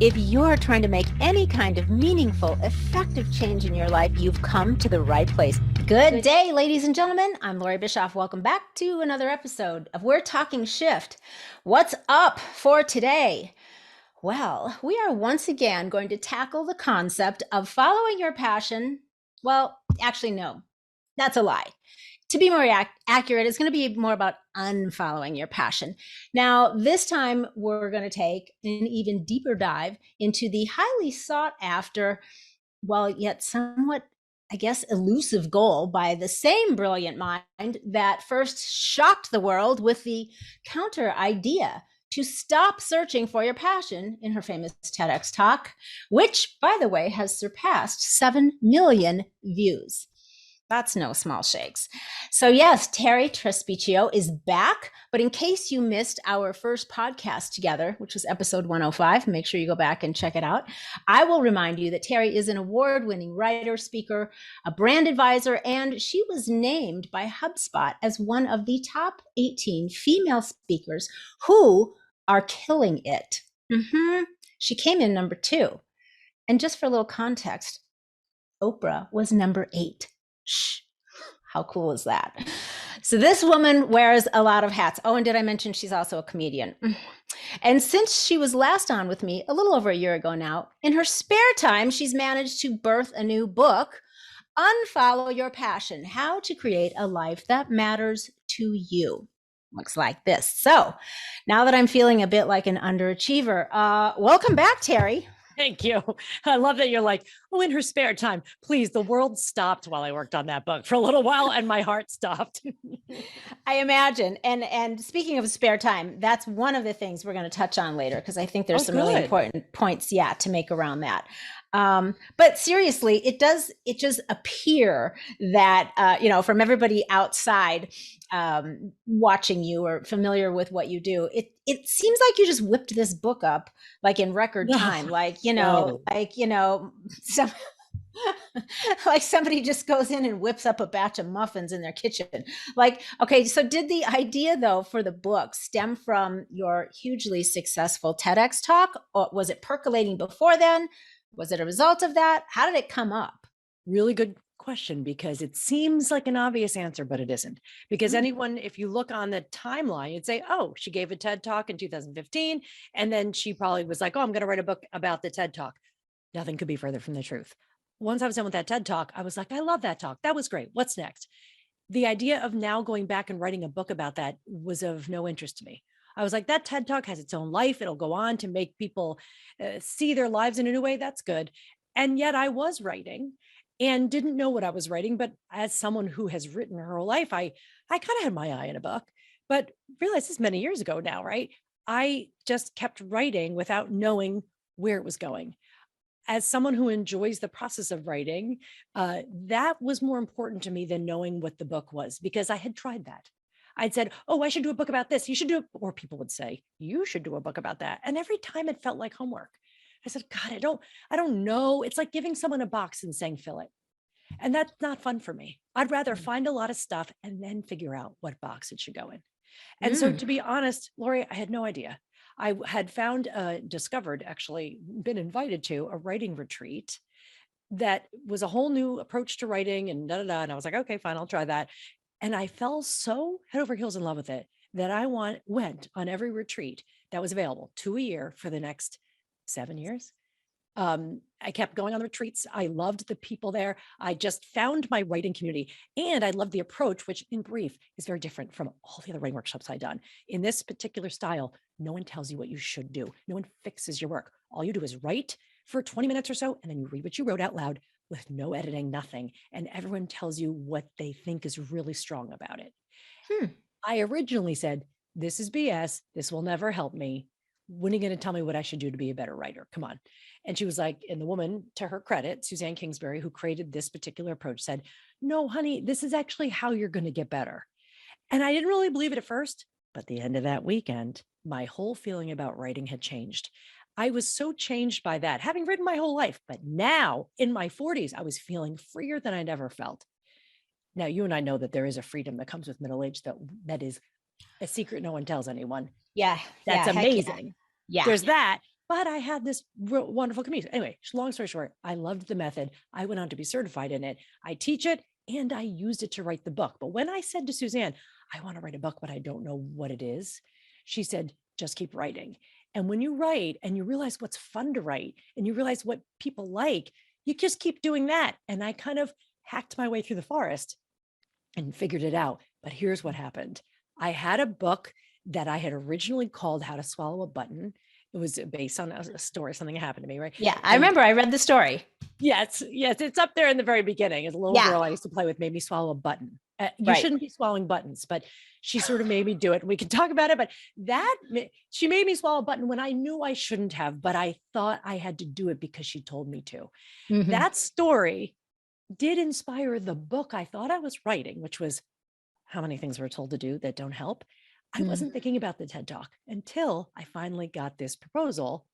If you're trying to make any kind of meaningful, effective change in your life, you've come to the right place. Good day, ladies and gentlemen. I'm Loree Bischoff. Welcome back to another episode of We're Talking Shift. What's up for today? Well, we are once again going to tackle the concept of following your passion. Well, actually, no, that's a lie. To be more accurate, it's going to be more about unfollowing your passion. Now, this time we're going to take an even deeper dive into the highly sought after, well, yet somewhat, I guess, elusive goal by the same brilliant mind that first shocked the world with the counter idea to stop searching for your passion in her famous TEDx talk, which, by the way, has surpassed 7 million views. That's no small shakes. So yes, Terri Trespicio is back. But in case you missed our first podcast together, which was episode 105, make sure you go back and check it out. I will remind you that Terri is an award-winning writer, speaker, a brand advisor, and she was named by HubSpot as one of the top 18 female speakers who are killing it. She came in number 2. And just for a little context, Oprah was number 8. Shh, how cool is that? So this woman wears a lot of hats. Oh, and did I mention she's also a comedian? And since she was last on with me a little over a year ago now, in her spare time, she's managed to birth a new book, Unfollow Your Passion, How to Create a Life That Matters to You. Looks like this. So now that I'm feeling a bit like an underachiever, welcome back, Terri. Thank you. I love that you're like, oh, in her spare time. Please, the world stopped while I worked on that book for a little while and my heart stopped. I imagine. And speaking of spare time, that's one of the things we're going to touch on later, because I think there's some really important points, to make around that. But seriously, it just appear that, from everybody outside watching you or familiar with what you do, it seems like you just whipped this book up like in record time, some like somebody just goes in and whips up a batch of muffins in their kitchen. Like, okay, so did the idea though for the book stem from your hugely successful TEDx talk, or was it percolating before then? Was it a result of that? How did it come up? Really good question, because it seems like an obvious answer, but it isn't. Because anyone, if you look on the timeline, you'd say, oh, she gave a TED talk in 2015. And then she probably was like, oh, I'm going to write a book about the TED talk. Nothing could be further from the truth. Once I was done with that TED talk, I was like, I love that talk. That was great. What's next? The idea of now going back and writing a book about that was of no interest to me. I was like, that TED talk has its own life. It'll go on to make people see their lives in a new way. That's good. And yet I was writing and didn't know what I was writing. But as someone who has written her whole life, I kind of had my eye in a book, but realized this many years ago now, right? I just kept writing without knowing where it was going. As someone who enjoys the process of writing, that was more important to me than knowing what the book was, because I had tried that. I'd said, oh, I should do a book about this. You should do it. Or people would say, you should do a book about that. And every time it felt like homework. I said, God, I don't know. It's like giving someone a box and saying, fill it. And that's not fun for me. I'd rather find a lot of stuff and then figure out what box it should go in. And so to be honest, Loree, I had no idea. I had discovered, actually been invited to a writing retreat that was a whole new approach to writing and And I was like, okay, fine, I'll try that. And I fell so head over heels in love with it that I went on every retreat that was available, 2 a year for the next 7 years. I kept going on the retreats. I loved the people there. I just found my writing community, and I loved the approach, which in brief is very different from all the other writing workshops I'd done. In this particular style, no one tells you what you should do. No one fixes your work. All you do is write for 20 minutes or so, and then you read what you wrote out loud with no editing, nothing. And everyone tells you what they think is really strong about it. I originally said, this is BS. This will never help me. When are you going to tell me what I should do to be a better writer? Come on. And she was like, and the woman, to her credit, Suzanne Kingsbury, who created this particular approach, said, no, honey, this is actually how you're going to get better. And I didn't really believe it at first, but the end of that weekend, my whole feeling about writing had changed. I was so changed by that, having written my whole life. But now in my 40s, I was feeling freer than I'd ever felt. Now, you and I know that there is a freedom that comes with middle age that is a secret no one tells anyone. Yeah. That's amazing. Yeah. There's that. but I had this wonderful community. Anyway, long story short, I loved the method. I went on to be certified in it. I teach it and I used it to write the book. But when I said to Suzanne, I want to write a book, but I don't know what it is, she said, just keep writing. And when you write and you realize what's fun to write and you realize what people like, you just keep doing that. And I kind of hacked my way through the forest and figured it out. But here's what happened. I had a book that I had originally called How to Swallow a Button. It was based on a story, something happened to me, right? Yeah, I remember I read the story. Yes, it's up there in the very beginning. As a little girl I used to play with made me swallow a button. You shouldn't be swallowing buttons, but she sort of made me do it. We can talk about it, but she made me swallow a button when I knew I shouldn't have, but I thought I had to do it because she told me to. Mm-hmm. That story did inspire the book I thought I was writing, which was How Many Things We're Told to Do That Don't Help. I wasn't thinking about the TED Talk until I finally got this proposal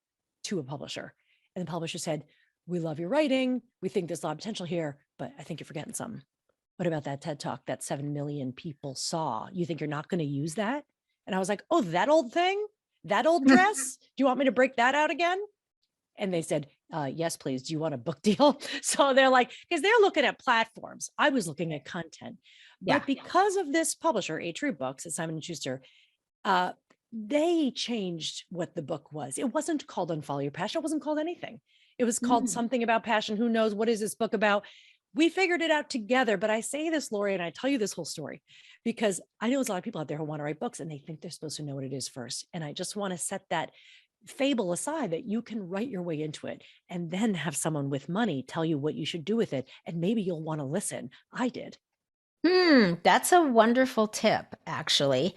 to a publisher. And the publisher said, we love your writing. We think there's a lot of potential here, but I think you're forgetting something. What about that TED Talk that 7 million people saw? You think you're not going to use that? And I was like, oh, that old thing, that old dress. Do you want me to break that out again? And they said, yes, please. Do you want a book deal? So they're like, because they're looking at platforms. I was looking at content. But because of this publisher, A True Books at Simon & Schuster, they changed what the book was. It wasn't called Unfollow Your Passion. It wasn't called anything. It was called something about passion. Who knows? What is this book about? We figured it out together. But I say this, Loree, and I tell you this whole story because I know there's a lot of people out there who want to write books and they think they're supposed to know what it is first. And I just want to set that fable aside that you can write your way into it and then have someone with money tell you what you should do with it. And maybe you'll want to listen. I did. That's a wonderful tip, actually.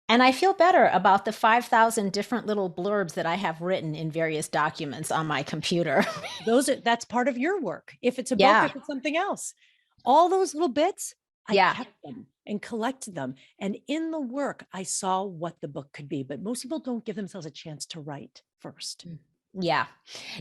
And I feel better about the 5,000 different little blurbs that I have written in various documents on my computer. That's part of your work. If it's a book, if it's something else, all those little bits, I kept them and collected them. And in the work, I saw what the book could be. But most people don't give themselves a chance to write first. Yeah,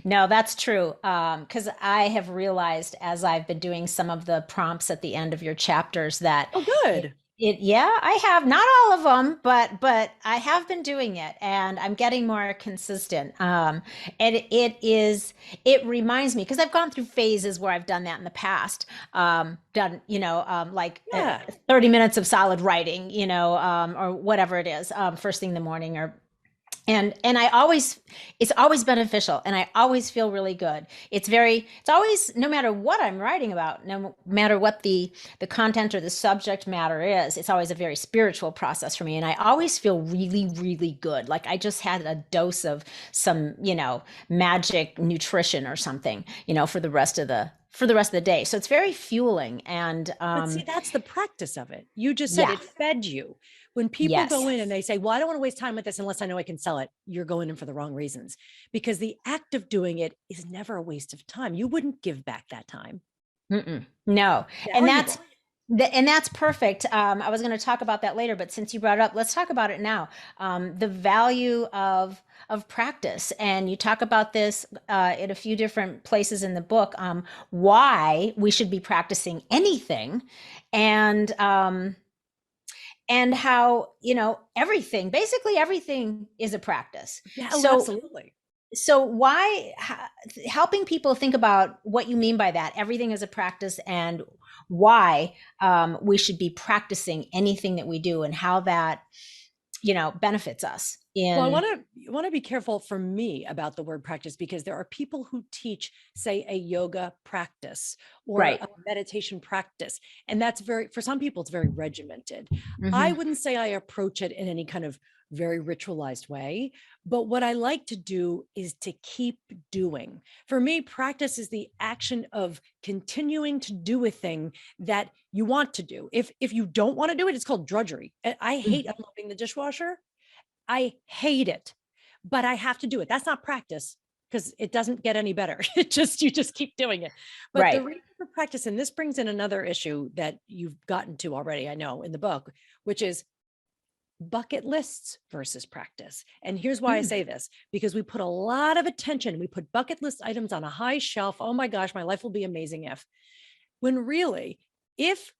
no, that's true. Because I have realized as I've been doing some of the prompts at the end of your chapters that good. I have not all of them, but I have been doing it and I'm getting more consistent. And it reminds me because I've gone through phases where I've done that in the past, done, 30 minutes of solid writing, or whatever it is, first thing in the morning and it's always beneficial and I always feel really good. It's always, no matter what I'm writing about, no matter what the content or the subject matter is, it's always a very spiritual process for me. And I always feel really, really good. Like I just had a dose of some, magic nutrition or something, for the rest of the day. So it's very fueling. And but see, that's the practice of it. You just said it fed you. When people go in and they say, well, I don't want to waste time with this unless I know I can sell it, you're going in for the wrong reasons because the act of doing it is never a waste of time. You wouldn't give back that time. No. And that's perfect. I was going to talk about that later, but since you brought it up, let's talk about it now. The value of practice. And you talk about this in a few different places in the book, why we should be practicing anything and how, basically everything is a practice. Yeah, absolutely. So helping people think about what you mean by that, everything is a practice and why we should be practicing anything that we do and how that, benefits us. Well, I want to be careful for me about the word practice because there are people who teach, say, a yoga practice or a meditation practice. And that's for some people, it's very regimented. I wouldn't say I approach it in any kind of very ritualized way, but what I like to do is to keep doing. For me, practice is the action of continuing to do a thing that you want to do. If you don't want to do it, it's called drudgery. I hate unloading the dishwasher. I hate it, but I have to do it. That's not practice because it doesn't get any better. You just keep doing it. But the reason for practice, and this brings in another issue that you've gotten to already, I know, in the book, which is bucket lists versus practice. And here's why I say this, because we put a lot of attention, we put bucket list items on a high shelf. Oh my gosh, my life will be amazing when really, if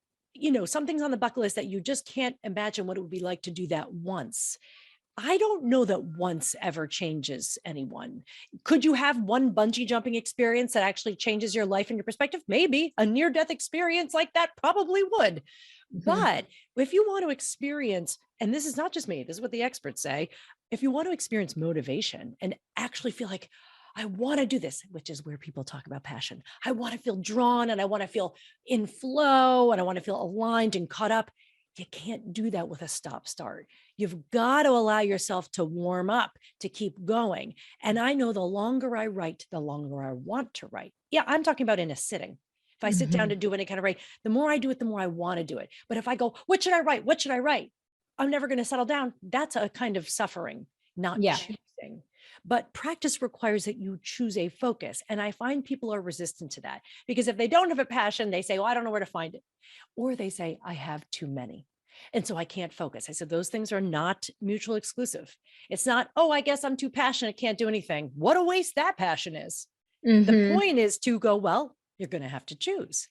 something's on the bucket list that you just can't imagine what it would be like to do that once, I don't know that once ever changes anyone. Could you have one bungee jumping experience that actually changes your life and your perspective? Maybe a near death experience like that probably would. Mhm. But if you want to experience, and this is not just me, this is what the experts say, if you want to experience motivation and actually feel like, I want to do this, which is where people talk about passion. I want to feel drawn and I want to feel in flow and I want to feel aligned and caught up. You can't do that with a stop start. You've got to allow yourself to warm up, to keep going. And I know the longer I write, the longer I want to write. Yeah, I'm talking about in a sitting. If I sit down to Mhm. do any kind of write, the more I do it, the more I want to do it. But if I go, what should I write? What should I write? I'm never going to settle down. That's a kind of suffering, not Yeah. choosing. But practice requires that you choose a focus. And I find people are resistant to that because if they don't have a passion, they say, well, I don't know where to find it. Or they say, I have too many. And so I can't focus. I said, those things are not mutual exclusive. It's not, oh, I guess I'm too passionate, can't do anything. What a waste that passion is. The Mhm. point is to go, well, you're going to have to choose,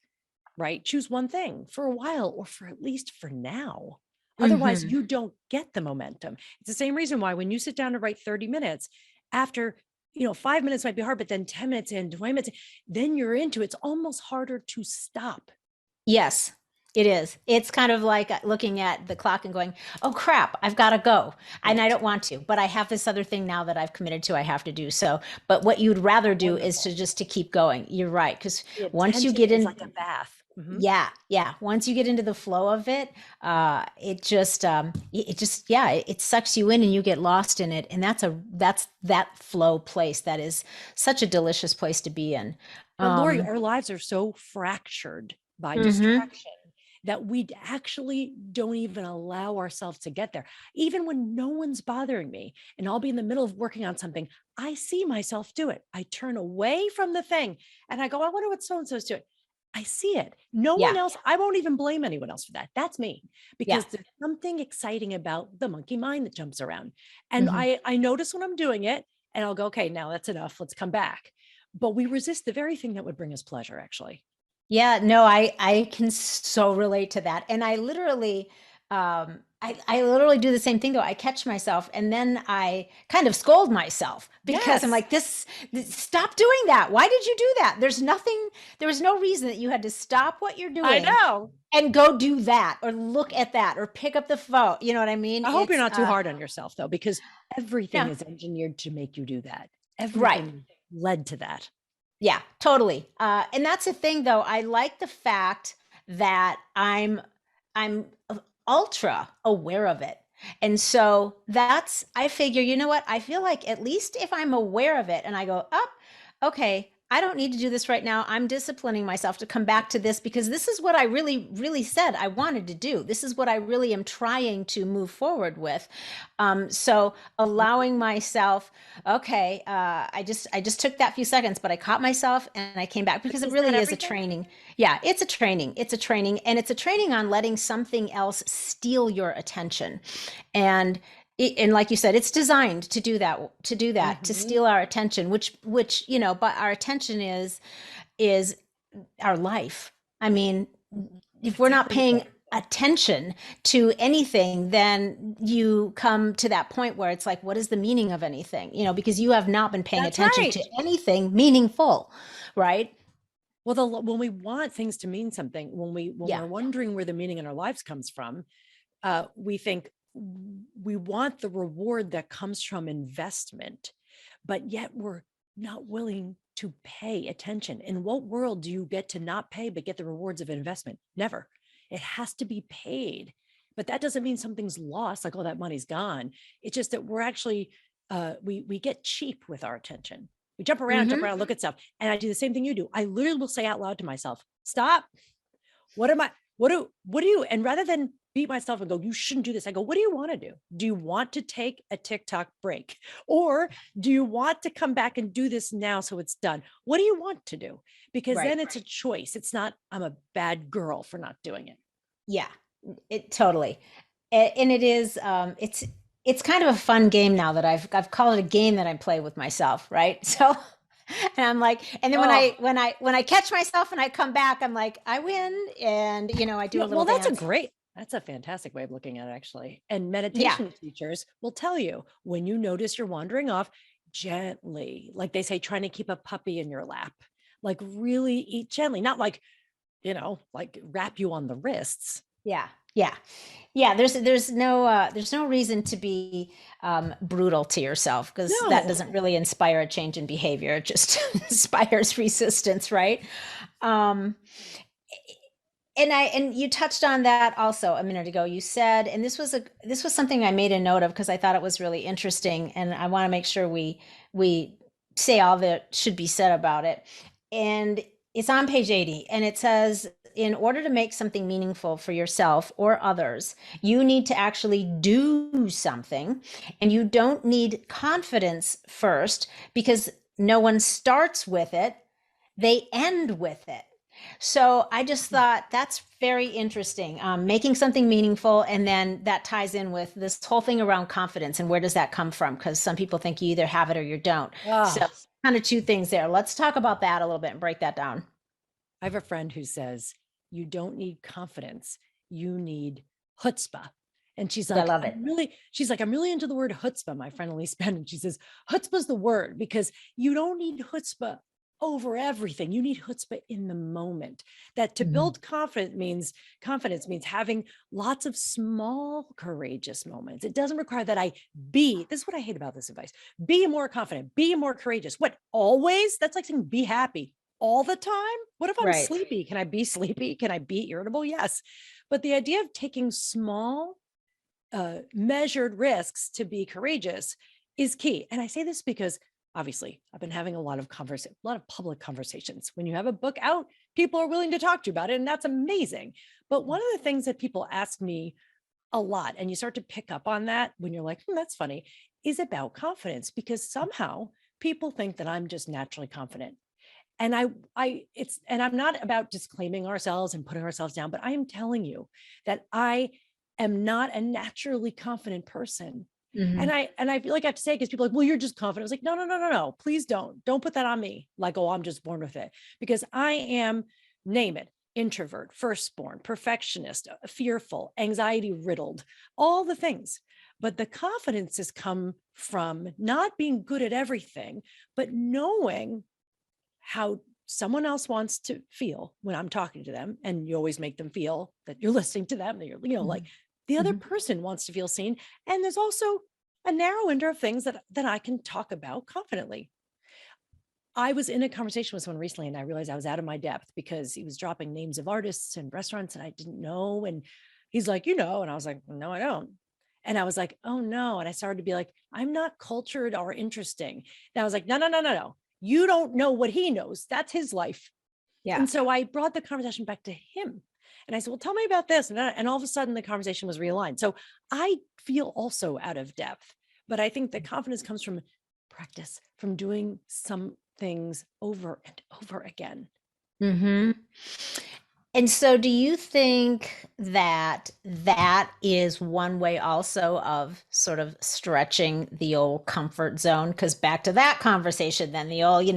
right? Choose one thing for a while or for at least for now. Otherwise, Mhm. you don't get the momentum. It's the same reason why when you sit down to write 30 minutes, after 5 minutes might be hard, but then 10 minutes in, 20 minutes, then you're into it. It's almost harder to stop. Yes, it is. It's kind of like looking at the clock and going, "Oh crap, I've got to go." And I Right. don't want to, but I have this other thing now that I've committed to I have to do. So, but what you'd rather do is Wonderful. to just to keep going. You're right, because The once you attention get is like in, a bath. Mhm. yeah, yeah, once you get into the flow of it, it just, yeah, it sucks you in and you get lost in it. And that's that flow place. That is such a delicious place to be in. But Loree, Um, our lives are so fractured by mhm. distraction that we actually don't even allow ourselves to get there. Even when no one's bothering me and I'll be in the middle of working on something, I see myself do it. I turn away from the thing and I go, I wonder what so and so's doing. I see it. No one Yeah, else, I won't even blame anyone else for that. That's me yeah. because there's something exciting about the monkey mind that jumps around. And Mhm. I notice when I'm doing it and I'll go, okay, now that's enough. Let's come back. But we resist the very thing that would bring us pleasure, actually. Yeah, no, I can so relate to that. And I literally do the same thing though. I catch myself and then I kind of scold myself because I'm Yes, like, stop doing that. Why did you do that? There was no reason that you had to stop what you're I doing know. and go do that or look at that or pick up the phone. You know what I mean? I hope you're It's not too hard on yourself, though, because everything no, is engineered to make you do that. right. Everything led to that. Yeah, totally. And that's the thing, though. I like the fact that I'm ultra aware of it. And so that's I figure, you know what? I feel like at least if I'm aware of it and I go, up, okay, I don't need to do this right now. I'm disciplining myself to come back to this because this is what I really, really said I wanted to do. This is what I really am trying to move forward with. So allowing myself, okay, I just took that few seconds, but I caught myself and I came back But because it is that really is a everything? training. Yeah, it's a training. It's a training, and it's a training on letting something else steal your attention. And and like you said, it's designed to do that, to Mhm. steal our attention, which but our attention is our life. I mean, if we're It's not paying everything. attention to anything, then you come to that point where it's like, what is the meaning of anything? Because you have not been paying That's attention right. to anything meaningful, right? Well, when we want things to mean something, when Yeah. we're wondering where the meaning in our lives comes from, we think we want the reward that comes from investment, but yet we're not willing to pay attention. In what world do you get to not pay but get the rewards of investment? Never. It has to be paid. But that doesn't mean something's lost, like, oh, that money's gone. It's just that we're actually we get cheap with our attention. We jump Mm-hmm. around, look at stuff. And I do the same thing you do. I literally will say out loud to myself, stop. What am I? What do you? And rather than beat myself and go, you shouldn't do this, I go, what do you want to do? Do you want to take a TikTok break? Or do you want to come back and do this now so it's done? What do you want to do? Because Right. then it's a choice. It's not, I'm a bad girl for not doing it. Yeah. It totally. And it is it's kind of a fun game now that I've called it a game that I play with myself, right? So and I'm like, and then Oh, when I catch myself and I come back, I'm like, I win, and I do a well, little that's a dance. great. That's a fantastic way of looking at it, actually. And Yeah. meditation teachers will tell you when you notice you're wandering off, gently, like they say, trying to keep a puppy in your lap, like really eat gently, not like, like wrap you on the wrists. Yeah. Yeah. Yeah. There's no reason to be brutal to yourself because that No, doesn't really inspire a change in behavior. It just inspires resistance, right? Um, and you touched on that also a minute ago. You said, and this was something I made a note of because I thought it was really interesting, and I want to make sure we say all that should be said about it. And it's on page 80, and it says, in order to make something meaningful for yourself or others, you need to actually do something, and you don't need confidence first because no one starts with it, they end with it. So I just thought that's very interesting. Making something meaningful, and then that ties in with this whole thing around confidence and where does that come from? Because some people think you either have it or you don't. So oh, kind of two things there. Let's talk about that a little bit and break that down. I have a friend who says, you don't need confidence, you need chutzpah. And I love it. I'm really into the word chutzpah, my friend Elise Bennett. She says, chutzpah is the word because you don't need chutzpah over everything. You need chutzpah in the moment. That to Mhm. build confidence means having lots of small, courageous moments. It doesn't require that this is what I hate about this advice. Be more confident, be more courageous. What, always? That's like saying be happy all the time? What if I'm Right. sleepy? Can I be sleepy? Can I be irritable? Yes. But the idea of taking small, measured risks to be courageous is key. And I say this because obviously I've been having a lot of public conversations. When you have a book out, people are willing to talk to you about it, and that's amazing. But one of the things that people ask me a lot, and you start to pick up on that when you're like, that's funny, is about confidence, because somehow people think that I'm just naturally confident. And I'm not about disclaiming ourselves and putting ourselves down, but I am telling you that I am not a naturally confident person. And Hmm. I feel like I have to say, because people are like, well, you're just confident. I was like, no, no, no, no, no, please don't put that on me. Like, oh, I'm just born with it, because I am, name it, introvert, firstborn, perfectionist, fearful, anxiety riddled, all the things. But the confidence has come from not being good at everything, but knowing how someone else wants to feel when I'm talking to them. And you always make them feel that you're listening to them, that you're, like the other Hmm. person wants to feel seen. And there's also a narrow window of things that I can talk about confidently. I was in a conversation with someone recently, and I realized I was out of my depth because he was dropping names of artists and restaurants and I didn't know. And he's like, and I was like, no, I don't. And I was like, oh no. And I started to be like, I'm not cultured or interesting. And I was like, no, no, no, no, no. You don't know what he knows. That's his life. Yeah. And so I brought the conversation back to him. And I said, well, tell me about this. And all of a sudden the conversation was realigned. So I feel also out of depth, but I think that confidence comes from practice, from doing some things over and over again. Hmm. And so, do you think that that is one way also of sort of stretching the old comfort zone? Because back to that conversation, then the old,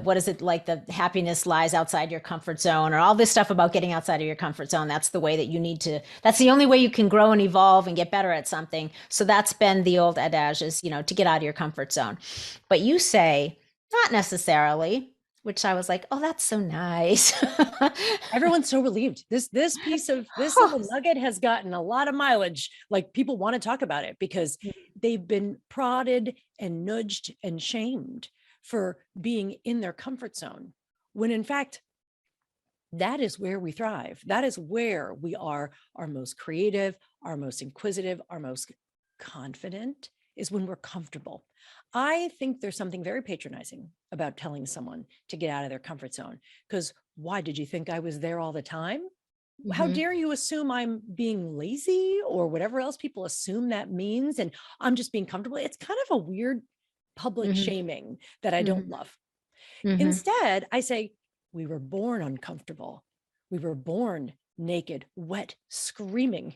what is it like? The happiness lies outside your comfort zone, or all this stuff about getting outside of your comfort zone. That's the way that you need to, that's the only way you can grow and evolve and get better at something. So, that's been the old adage is, to get out of your comfort zone. But you say, not necessarily, which I was like, oh, that's so nice. Everyone's so relieved. This piece of this Oh, little nugget has gotten a lot of mileage. Like, people want to talk about it because they've been prodded and nudged and shamed for being in their comfort zone, when in fact, that is where we thrive. That is where we are our most creative, our most inquisitive, our most confident, is when we're comfortable. I think there's something very patronizing about telling someone to get out of their comfort zone, because why, did you think I was there all the time? How mhm, dare you assume I'm being lazy or whatever else people assume that means, and I'm just being comfortable. It's kind of a weird public mhm, shaming that I don't mhm, love. mhm. Instead, I say, we were born uncomfortable. We were born naked, wet, screaming,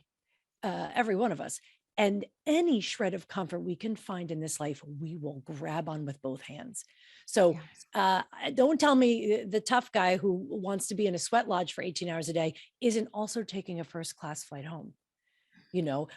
every one of us. And any shred of comfort we can find in this life, we will grab on with both hands. So don't tell me the tough guy who wants to be in a sweat lodge for 18 hours a day isn't also taking a first class flight home.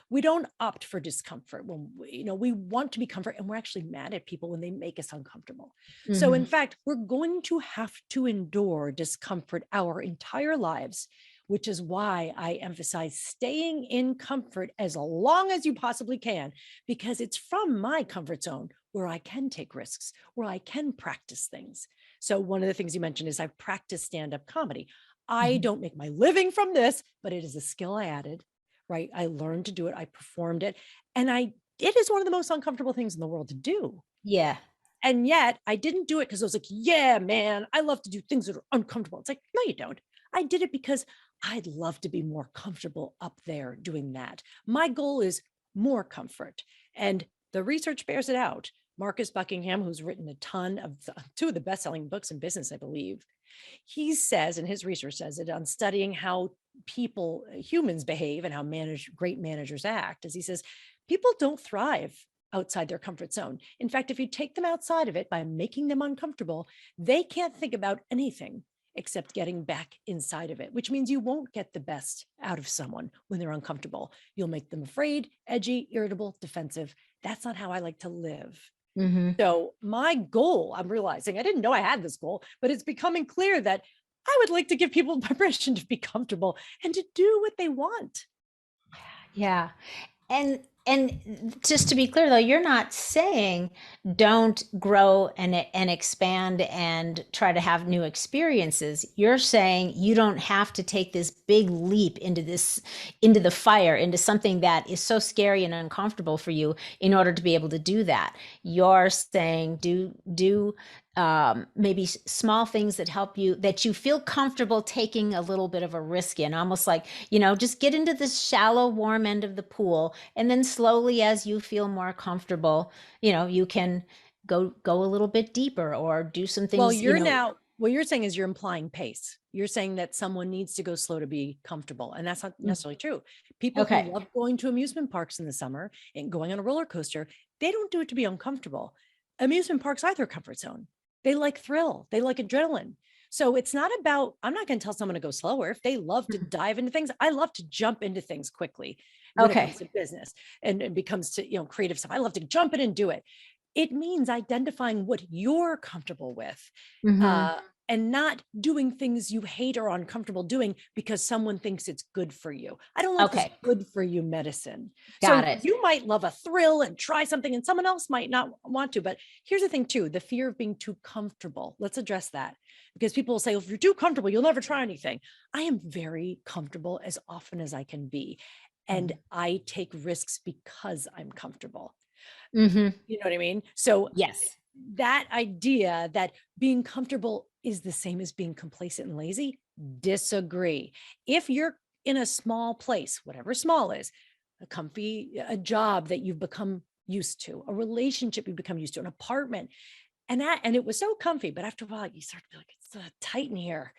We don't opt for discomfort when we want to be comfort, and we're actually mad at people when they make us uncomfortable. So in fact, we're going to have to endure discomfort our entire lives, which is why I emphasize staying in comfort as long as you possibly can, because it's from my comfort zone where I can take risks, where I can practice things. So one of the things you mentioned is I've practiced stand-up comedy. I don't make my living from this, but it is a skill I added. Right. I learned to do it. I performed it. And it is one of the most uncomfortable things in the world to do. Yeah. And yet I didn't do it because I was like, yeah, man, I love to do things that are uncomfortable. It's like, no, you don't. I did it because I'd love to be more comfortable up there doing that. My goal is more comfort. And the research bears it out. Marcus Buckingham, who's written a ton of two of the best-selling books in business, I believe, he says, and his research says it on studying how humans behave and how great managers act, as he says, people don't thrive outside their comfort zone. In fact, if you take them outside of it by making them uncomfortable, they can't think about anything except getting back inside of it, which means you won't get the best out of someone when they're uncomfortable. You'll make them afraid, edgy, irritable, defensive. That's not how I like to live. So my goal, I'm realizing, I didn't know I had this goal, but it's becoming clear that I would like to give people permission to be comfortable and to do what they want. Yeah. And just to be clear though, you're not saying don't grow and expand and try to have new experiences. You're saying you don't have to take this big leap into the fire, into something that is so scary and uncomfortable for you in order to be able to do that. You're saying do maybe small things that help you, that you feel comfortable taking a little bit of a risk in, almost like, just get into this shallow, warm end of the pool. And then slowly, as you feel more comfortable, you can go a little bit deeper or do some things. Well, what you're saying is you're implying pace. You're saying that someone needs to go slow to be comfortable. And that's not necessarily true. People who love going to amusement parks in the summer and going on a roller coaster, they don't do it to be uncomfortable. Amusement parks are their comfort zone. They like thrill. They like adrenaline. So it's not about, I'm not going to tell someone to go slower. If they love to dive into things, I love to jump into things quickly when it comes to business and it becomes to, creative stuff. I love to jump in and do it. It means identifying what you're comfortable with and not doing things you hate or are uncomfortable doing because someone thinks it's good for you. I don't like this good for you medicine. Got it. You might love a thrill and try something and someone else might not want to. But here's the thing too, the fear of being too comfortable. Let's address that, because people will say, well, if you're too comfortable, you'll never try anything. I am very comfortable as often as I can be. And I take risks because I'm comfortable. You know what I mean? So yes, that idea that being comfortable is the same as being complacent and lazy, disagree. If you're in a small place, whatever small is, a job that you've become used to, a relationship you've become used to, an apartment, and it was so comfy, but after a while you start to be like, it's so tight in here.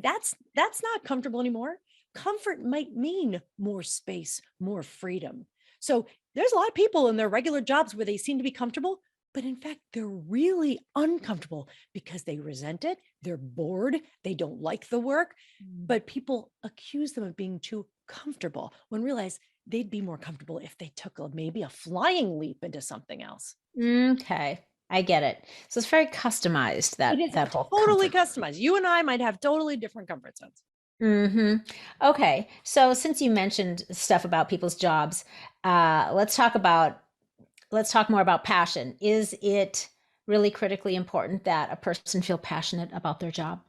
That's not comfortable anymore. Comfort might mean more space, more freedom. So there's a lot of people in their regular jobs where they seem to be comfortable, but in fact, they're really uncomfortable because they resent it. They're bored. They don't like the work, but people accuse them of being too comfortable when realize they'd be more comfortable if they took maybe a flying leap into something else. Okay. I get it. So it's very customized, that whole totally customized. You and I might have totally different comfort zones. Okay. So since you mentioned stuff about people's jobs, let's talk more about passion. Is it really critically important that a person feel passionate about their job?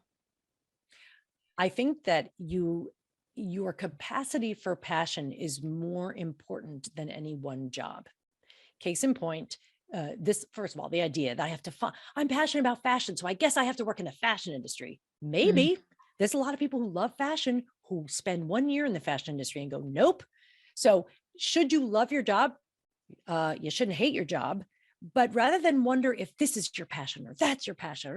I think that your capacity for passion is more important than any one job. Case in point, first of all, the idea that I have to I'm passionate about fashion, so I guess I have to work in the fashion industry. Maybe there's a lot of people who love fashion who spend 1 year in the fashion industry and go, nope. So should you love your job? You shouldn't hate your job, but rather than wonder if this is your passion or that's your passion,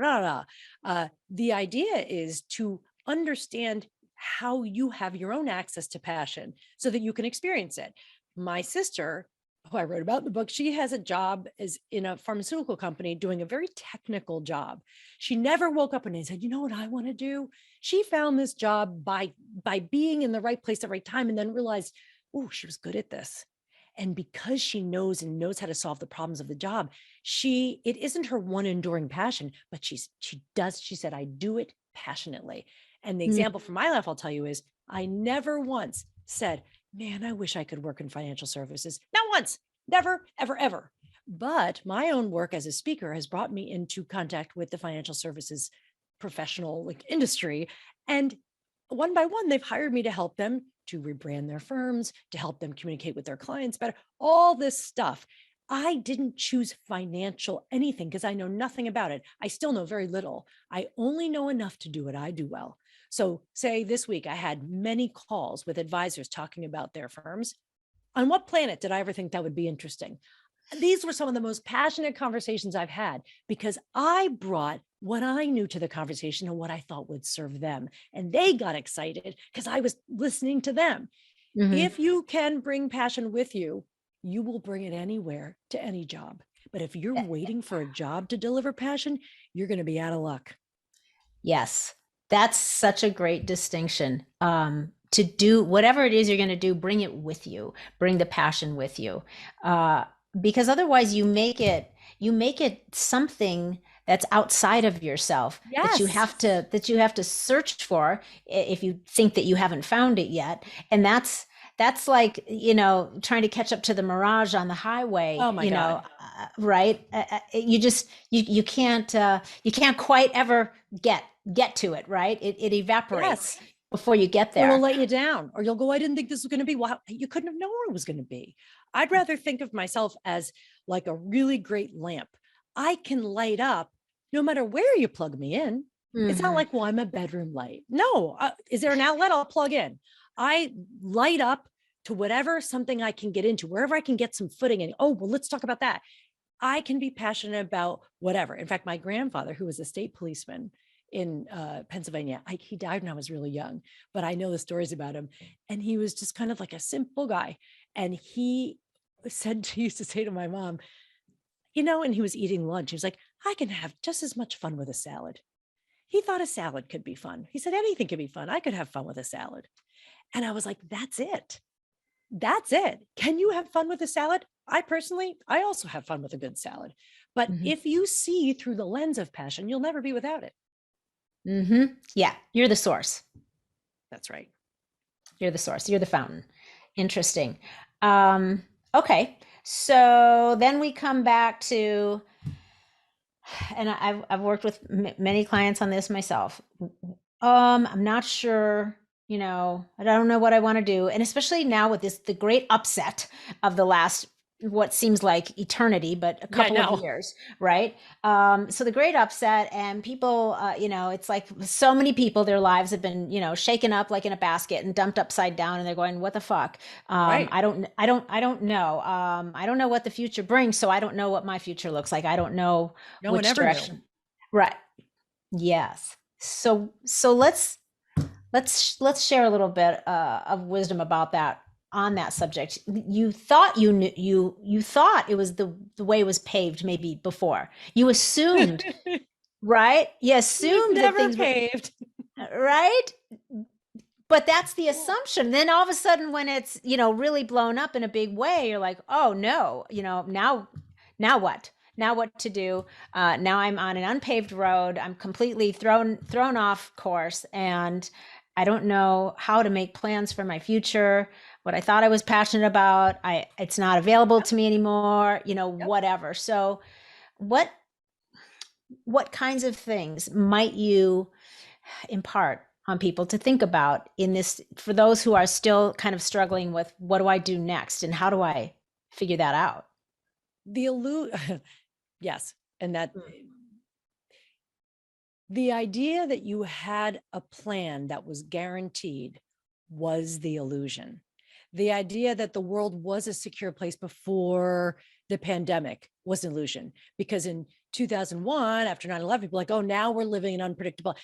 the idea is to understand how you have your own access to passion so that you can experience it. My sister who I wrote about in the book, she has a job as in a pharmaceutical company doing a very technical job. She never woke up and said, you know what I want to do? She found this job by being in the right place at the right time, and then realized, oh, she was good at this. And because she knows how to solve the problems of the job, it isn't her one enduring passion, but she said, I do it passionately. And the Mm. example from my life, I'll tell you, is I never once said, man, I wish I could work in financial services. Not once, never, ever, ever. But my own work as a speaker has brought me into contact with the financial services professional industry. And one by one, they've hired me to help them to rebrand their firms, to help them communicate with their clients better, all this stuff. I didn't choose financial anything because I know nothing about it. I still know very little. I only know enough to do what I do well. So say this week, I had many calls with advisors talking about their firms. On what planet did I ever think that would be interesting? These were some of the most passionate conversations I've had because I brought what I knew to the conversation and what I thought would serve them. And they got excited because I was listening to them. Mm-hmm. If you can bring passion with you, you will bring it anywhere to any job. But if you're waiting for a job to deliver passion, you're going to be out of luck. Yes, that's such a great distinction. To do whatever it is you're going to do, bring it with you, bring the passion with you, because otherwise you make it something that's outside of yourself Yes. that you have to search for if you think that you haven't found it yet, and that's like, trying to catch up to the mirage on the highway. Oh my God. Right? You can't quite ever get to it, right? It evaporates before you get there. Or it'll let you down, or you'll go, I didn't think this was going to be. Well, you couldn't have known where it was going to be. I'd rather think of myself as like a really great lamp. I can light up no matter where you plug me in. Mm-hmm. It's not like, well, I'm a bedroom light. No, is there an outlet? I'll plug in. I light up to whatever something I can get into, wherever I can get some footing in. Oh, well, let's talk about that. I can be passionate about whatever. In fact, my grandfather, who was a state policeman in Pennsylvania, he died when I was really young, but I know the stories about him. And he was just kind of like a simple guy. And he used to say to my mom, and he was eating lunch, he was like, I can have just as much fun with a salad. He thought a salad could be fun. He said, anything could be fun. I could have fun with a salad. And I was like, that's it. That's it. Can you have fun with a salad? I also have fun with a good salad. But mm-hmm. if you see through the lens of passion, you'll never be without it. Mm-hmm. Yeah. You're the source. That's right. You're the source. You're the fountain. Interesting. Okay. So then we come back to, and I've worked with many clients on this myself. I'm not sure, I don't know what I want to do. And especially now with the great upset of the last, what seems like eternity, but a couple of years, right? So the great upset, and people, it's like so many people, their lives have been, shaken up like in a basket and dumped upside down, and they're going, what the fuck? Right. I don't know. I don't know what the future brings. So I don't know what my future looks like. I don't know which direction. Knew. Right. Yes. So let's share a little bit of wisdom about that. On that subject, you thought you knew, you thought it was the way it was paved maybe before. You assumed, right? You assumed that things paved, right? But that's the assumption. Then all of a sudden, when it's really blown up in a big way, you're like, oh no, now what? Now what to do? Now I'm on an unpaved road. I'm completely thrown off course, and I don't know how to make plans for my future. What I thought I was passionate about, it's not available to me anymore, whatever. So what kinds of things might you impart on people to think about in this, for those who are still kind of struggling with, what do I do next? And how do I figure that out? Yes. And that the idea that you had a plan that was guaranteed was the illusion. The idea that the world was a secure place before the pandemic was an illusion, because in 2001, after 9/11, people were like, oh, now we're living in unpredictable.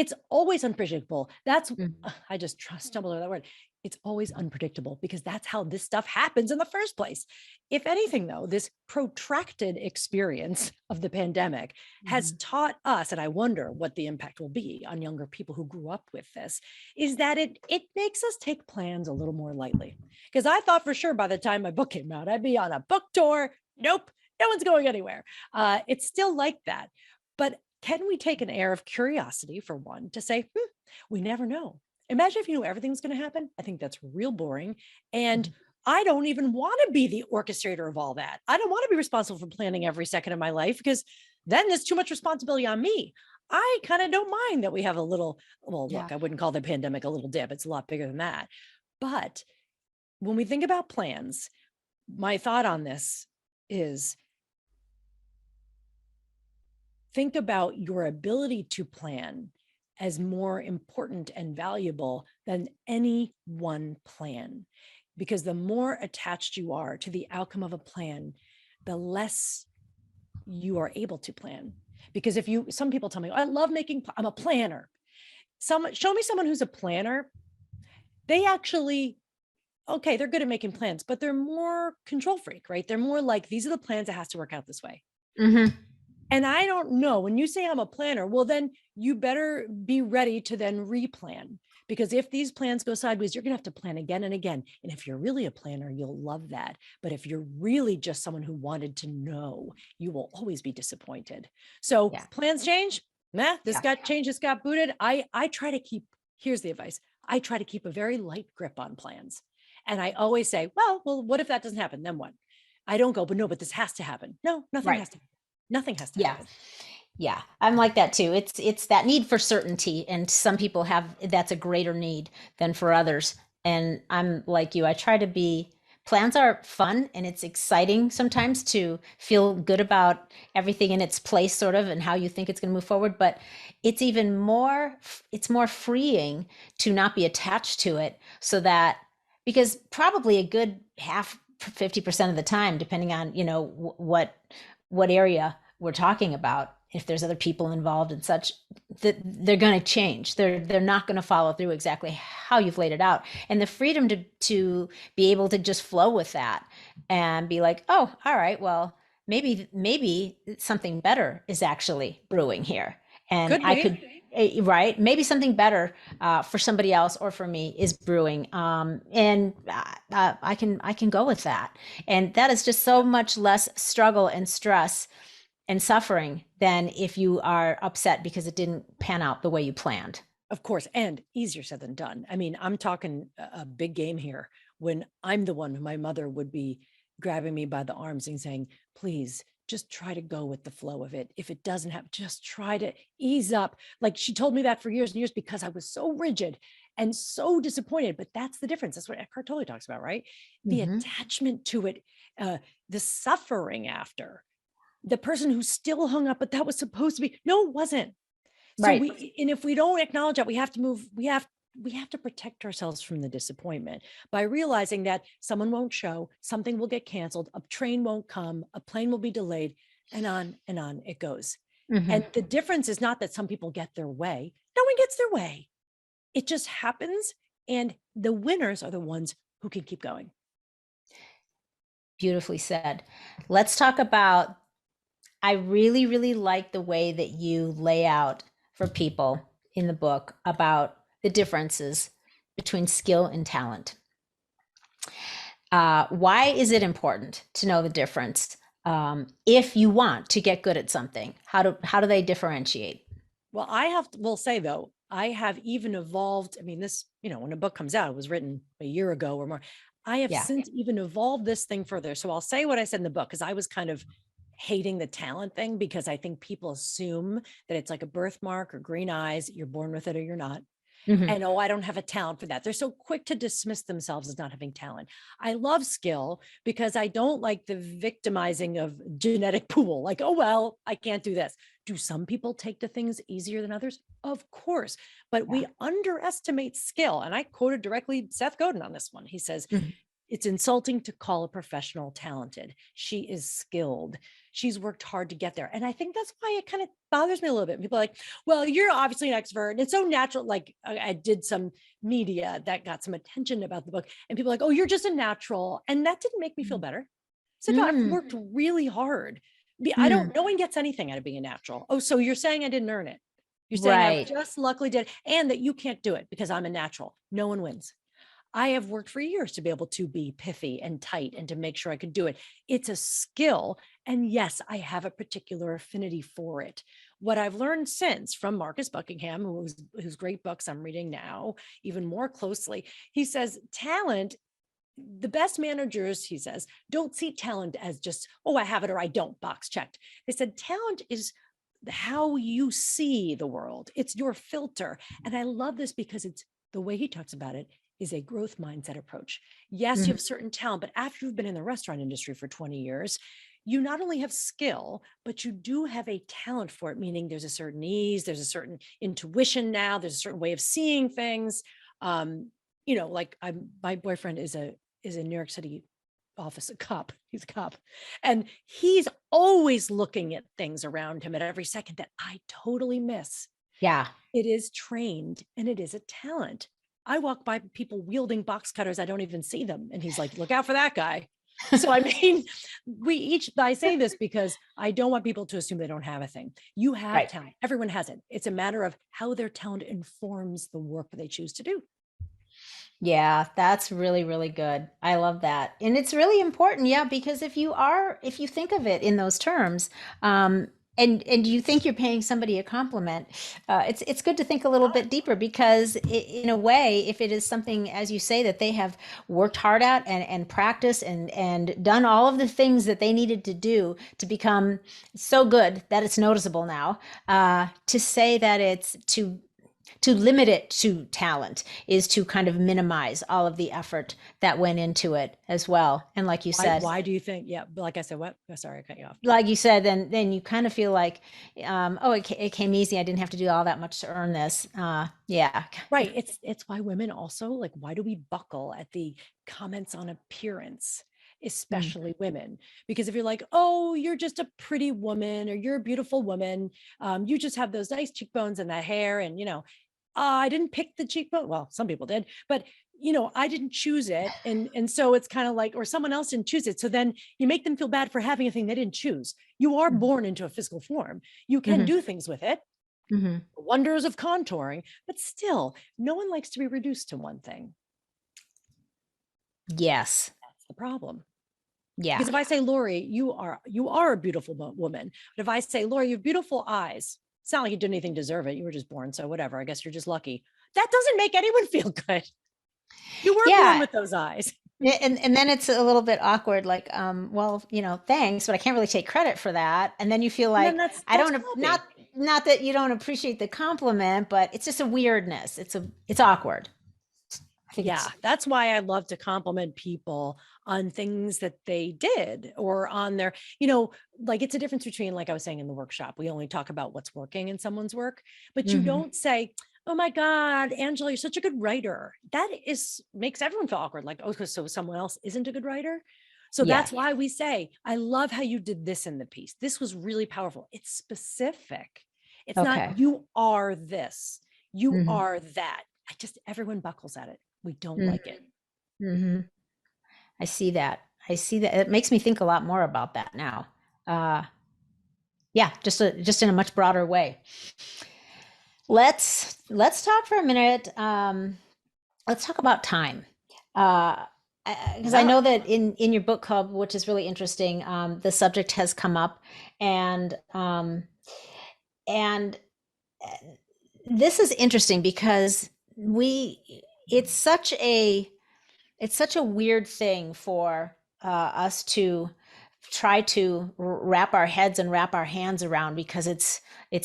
It's always unpredictable. That's, Mhm. I just stumbled over that word. It's always unpredictable because that's how this stuff happens in the first place. If anything, though, this protracted experience of the pandemic has Mhm. taught us, and I wonder what the impact will be on younger people who grew up with this, is that it makes us take plans a little more lightly. Because I thought for sure by the time my book came out, I'd be on a book tour. Nope, no one's going anywhere. It's still like that. But can we take an air of curiosity for one to say, we never know. Imagine if you knew everything was going to happen. I think that's real boring. And Mhm. I don't even want to be the orchestrator of all that. I don't want to be responsible for planning every second of my life because then there's too much responsibility on me. I kind of don't mind that we have a little, well, Yeah. look, I wouldn't call the pandemic a little dip. It's a lot bigger than that. But when we think about plans, my thought on this is think about your ability to plan as more important and valuable than any one plan. Because the more attached you are to the outcome of a plan, the less you are able to plan. Because if you, some people tell me, I love making, I'm a planner. Show me someone who's a planner. They actually, okay, they're good at making plans, but they're more control freak, right? They're more like, these are the plans, it has to work out this way. Mhm. And I don't know, when you say I'm a planner, well, then you better be ready to then replan. Because if these plans go sideways, you're going to have to plan again and again. And if you're really a planner, you'll love that. But if you're really just someone who wanted to know, you will always be disappointed. So Yeah. plans change. This Yeah. got changed, this got booted. I try to keep, here's the advice. I try to keep a very light grip on plans. And I always say, well, what if that doesn't happen? Then what? I don't go, but no, but this has to happen. No, nothing Right. has to. Nothing has to Yeah. happen. Yeah. I'm like that too. It's that need for certainty, and some people have that's a greater need than for others. And I'm like you. I try to be plans are fun and it's exciting sometimes to feel good about everything in its place sort of and how you think it's going to move forward, but it's more freeing to not be attached to it so that because probably a good half 50% of the time depending on, what area we're talking about, if there's other people involved and such, that they're going to change, they're not going to follow through exactly how you've laid it out, and the freedom to be able to just flow with that and be like, oh, all right, well, maybe something better is actually brewing here, and Could I be. could, right, maybe something better for somebody else or for me is brewing, and I can go with that, and that is just so much less struggle and stress and suffering than if you are upset because it didn't pan out the way you planned. Of course, and easier said than done. I mean, I'm talking a big game here when I'm the one who my mother would be grabbing me by the arms and saying, please just try to go with the flow of it. If it doesn't happen, just try to ease up. Like she told me that for years and years because I was so rigid and so disappointed. But that's the difference. That's what Eckhart Tolle talks about, right? The Mm-hmm. attachment to it, the suffering after, the person who still hung up, but that was supposed to be, no, it wasn't. So Right. and if we don't acknowledge that, we have to move, we have to protect ourselves from the disappointment by realizing that someone won't show, something will get canceled, a train won't come, a plane will be delayed, and on it goes. Mm-hmm. And the difference is not that some people get their way. No one gets their way. It just happens. And the winners are the ones who can keep going. Beautifully said. Let's talk about, I really, really like the way that you lay out for people in the book about the differences between skill and talent. Why is it important to know the difference if you want to get good at something? How do they differentiate? Well, will say though, I have even evolved. I mean, this, when a book comes out, it was written a year ago or more. I have Yeah. since even evolved this thing further. So I'll say what I said in the book, because I was kind of hating the talent thing because I think people assume that it's like a birthmark or green eyes, you're born with it or you're not. Mm-hmm. And, oh, I don't have a talent for that. They're so quick to dismiss themselves as not having talent. I love skill because I don't like the victimizing of genetic pool. Like, oh, well, I can't do this. Do some people take to things easier than others? Of course, but Yeah. we underestimate skill. And I quoted directly Seth Godin on this one. He says, Mm-hmm. It's insulting to call a professional talented. She is skilled. She's worked hard to get there. And I think that's why it kind of bothers me a little bit. People are like, well, you're obviously an extrovert. And it's so natural. Like I did some media that got some attention about the book, and people are like, oh, you're just a natural. And that didn't make me feel better. So no, I've Mm, worked really hard. I mm, don't, no one gets anything out of being a natural. Oh, so you're saying I didn't earn it. You're saying I right. just luckily did, and that you can't do it because I'm a natural. No one wins. I have worked for years to be able to be pithy and tight and to make sure I could do it. It's a skill. And yes, I have a particular affinity for it. What I've learned since from Marcus Buckingham, whose great books I'm reading now, even more closely, he says talent, the best managers, he says, don't see talent as just, oh, I have it or I don't, box checked. They said talent is how you see the world. It's your filter. And I love this because it's the way he talks about it is a growth mindset approach. Yes, you Mhm. have certain talent, but after you've been in the restaurant industry for 20 years, you not only have skill, but you do have a talent for it, meaning there's a certain ease, there's a certain intuition now, there's a certain way of seeing things. Like my boyfriend is a New York City office, a cop. He's a cop. And he's always looking at things around him at every second that I totally miss. Yeah. It is trained and it is a talent. I walk by people wielding box cutters. I don't even see them. And he's like, look out for that guy. So, I mean, I say this because I don't want people to assume they don't have a thing. You have Right. talent. Everyone has it. It's a matter of how their talent informs the work they choose to do. Yeah, that's really, really good. I love that. And it's really important, yeah, because if you think of it in those terms, and you think you're paying somebody a compliment, it's good to think a little bit deeper because in a way, if it is something, as you say, that they have worked hard at and practiced and done all of the things that they needed to do to become so good that it's noticeable now, to say that it's to limit it to talent is to kind of minimize all of the effort that went into it as well. And like you said, Why do you think? Yeah. But like I said, what? Oh, sorry, I cut you off. then you kind of feel like, oh, it came easy. I didn't have to do all that much to earn this. Yeah. Right. It's why women also, like, why do we buckle at the comments on appearance, Mm. especially women? Because if you're like, oh, you're just a pretty woman or you're a beautiful woman, you just have those nice cheekbones and that hair, and I didn't pick the cheekbone. Well, some people did, but I didn't choose it, and so it's kind of like, or someone else didn't choose it. So then you make them feel bad for having a thing they didn't choose. You are Mhm. born into a physical form. You can Mhm. do things with it, Mhm. wonders of contouring, but still, no one likes to be reduced to one thing. Yes. That's the problem. Yeah. Because if I say, Loree, you are a beautiful woman, but if I say, Loree, you have beautiful eyes, it's not like you did anything to deserve it. You were just born, so whatever. I guess you're just lucky. That doesn't make anyone feel good. You were born Yeah. with those eyes. And then it's a little bit awkward, like, well, thanks, but I can't really take credit for that. And then you feel And then like I that's don't, not crappy. not that you don't appreciate the compliment, but it's just a weirdness. It's awkward. I think Yeah, it's that's why I love to compliment people on things that they did or on their, like it's a difference between, like I was saying in the workshop, we only talk about what's working in someone's work, but you Mhm. don't say, oh my God, Angela, you're such a good writer. That makes everyone feel awkward. Like, oh, so someone else isn't a good writer. So Yeah. that's why we say, I love how you did this in the piece. This was really powerful. It's specific. It's not, Okay. you are this, you Hmm. are that. Everyone buckles at it. We don't Hmm. like it. Hmm. I see that. I see that. It makes me think a lot more about that now. Uh, yeah, just in a much broader way. Let's talk for a minute. Let's talk about time. Uh, because I Yeah. know that in your book club, which is really interesting, the subject has come up, and and this is interesting because we it's such a it's such a weird thing for us to try to wrap our heads and wrap our hands around because it's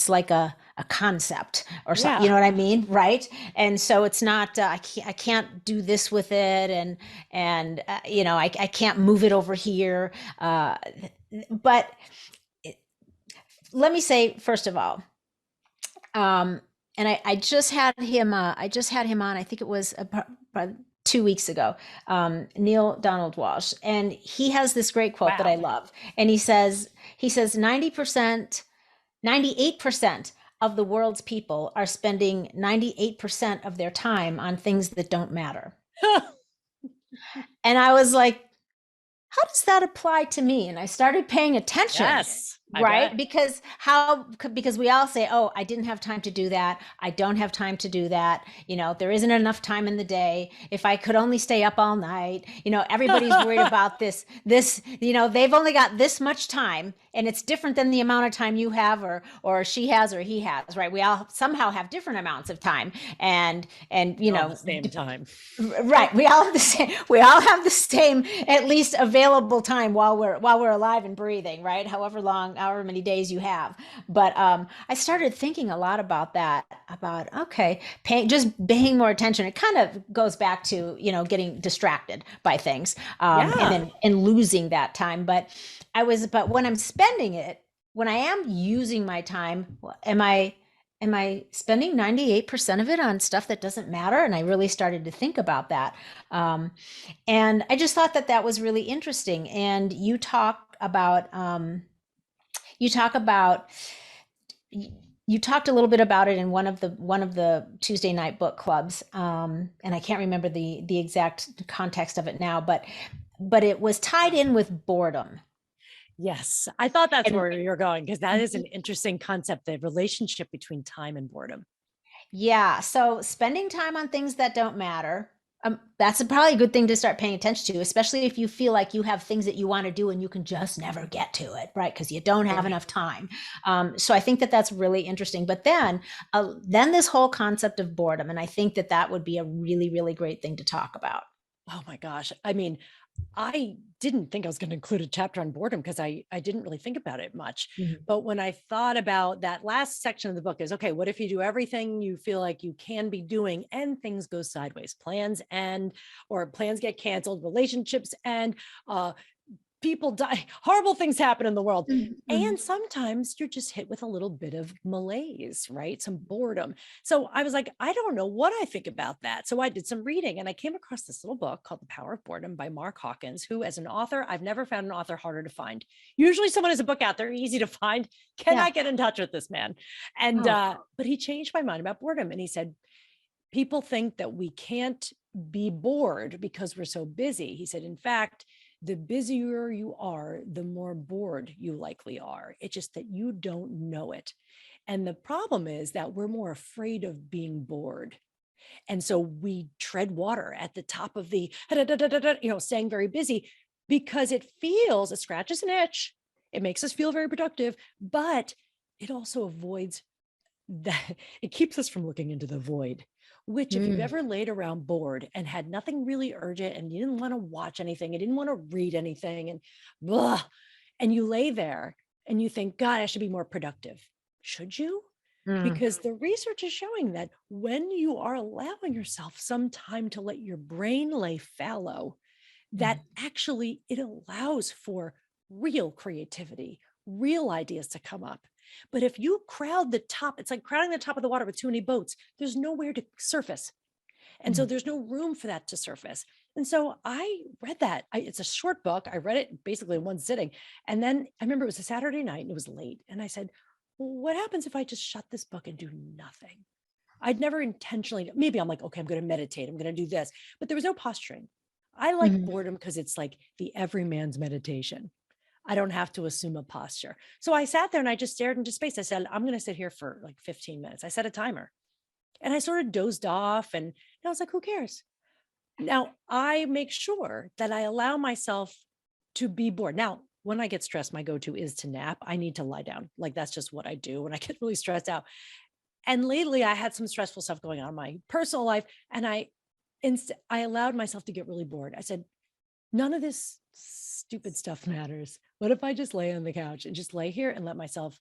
like a concept or something, you Yeah. know what I mean, right? And so it's not I can't do this with it, and I can't move it over here, but let me say first of all, um, and I just had him on. I think it was 2 weeks ago, Neil Donald Walsh, and he has this great quote that I Wow. love. And he says 90%, 98% of the world's people are spending 98% of their time on things that don't matter. And I was like, how does that apply to me? And I started paying attention, Yes, I right? bet. Because we all say, oh, I didn't have time to do that. I don't have time to do that. There isn't enough time in the day. If I could only stay up all night, everybody's worried about this, they've only got this much time, and it's different than the amount of time you have, or she has, or he has, right? We all somehow have different amounts of time. And All the same time. right, we all have the same at least available time while we're alive and breathing, right? However many days you have. But I started thinking a lot about that, about, okay, just paying more attention. It kind of goes back to getting distracted by things, Yeah. and losing that time. But when I'm spending it, when I am using my time, am I spending 98% of it on stuff that doesn't matter? And I really started to think about that. Um, and I just thought that that was really interesting. And you talk about, you talked a little bit about it in one of the Tuesday night book clubs. And I can't remember the exact context of it now, but it was tied in with boredom. Yes. I thought that's And where you're going, because that is an interesting concept, the relationship between time and boredom. yeah, so spending time on things that don't matter, that's probably a good thing to start paying attention to, especially if you feel like you have things that you want to do and you can just never get to it, right? Because you don't have Right. enough time. So I think that that's really interesting. But then this whole concept of boredom, and I think that that would be a really, really great thing to talk about. Oh my gosh. I mean, I didn't think I was going to include a chapter on boredom because I didn't really think about it much. Mhm. But when I thought about that last section of the book is, okay, what if you do everything you feel like you can be doing and things go sideways? Plans end, or plans get canceled, relationships end, uh, people die, horrible things happen in the world. And Mhm. sometimes you're just hit with a little bit of malaise, right? Some boredom. So I was like, I don't know what I think about that. So I did some reading and I came across this little book called The Power of Boredom by Mark Hawkins, who, as an author, I've never found an author harder to find. Usually someone has a book out there, easy to find. Yeah. Cannot get in touch with this man. And, Oh. but he changed my mind about boredom. And he said, people think that we can't be bored because we're so busy. He said, in fact, the busier you are, the more bored you likely are. It's just that you don't know it. And the problem is that we're more afraid of being bored. And so we tread water at the top of the, staying very busy because it scratches an itch. It makes us feel very productive, but it also avoids that, it keeps us from looking into the void, which if you've Mm. ever laid around bored and had nothing really urgent and you didn't want to watch anything, you didn't want to read anything, and blah, and you lay there and you think, God, I should be more productive. Should you? Mm. Because the research is showing that when you are allowing yourself some time to let your brain lay fallow, that Mm. actually it allows for real creativity, real ideas to come up. But if you crowd the top, it's like crowding the top of the water with too many boats. There's nowhere to surface. And so Mm. there's no room for that to surface. And so I read that. It's a short book. I read it basically in one sitting. And then I remember it was a Saturday night and it was late. And I said, well, what happens if I just shut this book and do nothing? I'd never intentionally, maybe I'm like, okay, I'm going to meditate. I'm going to do this. But there was no posturing. I like Mhm. boredom because it's like the everyman's meditation. I don't have to assume a posture. So I sat there and I just stared into space. I said, I'm going to sit here for like 15 minutes. I set a timer and I sort of dozed off and I was like, who cares? Now I make sure that I allow myself to be bored. Now, when I get stressed, my go-to is to nap. I need to lie down. Like that's just what I do when I get really stressed out. And lately I had some stressful stuff going on in my personal life. And I allowed myself to get really bored. I said, none of this stupid stuff matters. What if I just lay on the couch and just lay here and let myself,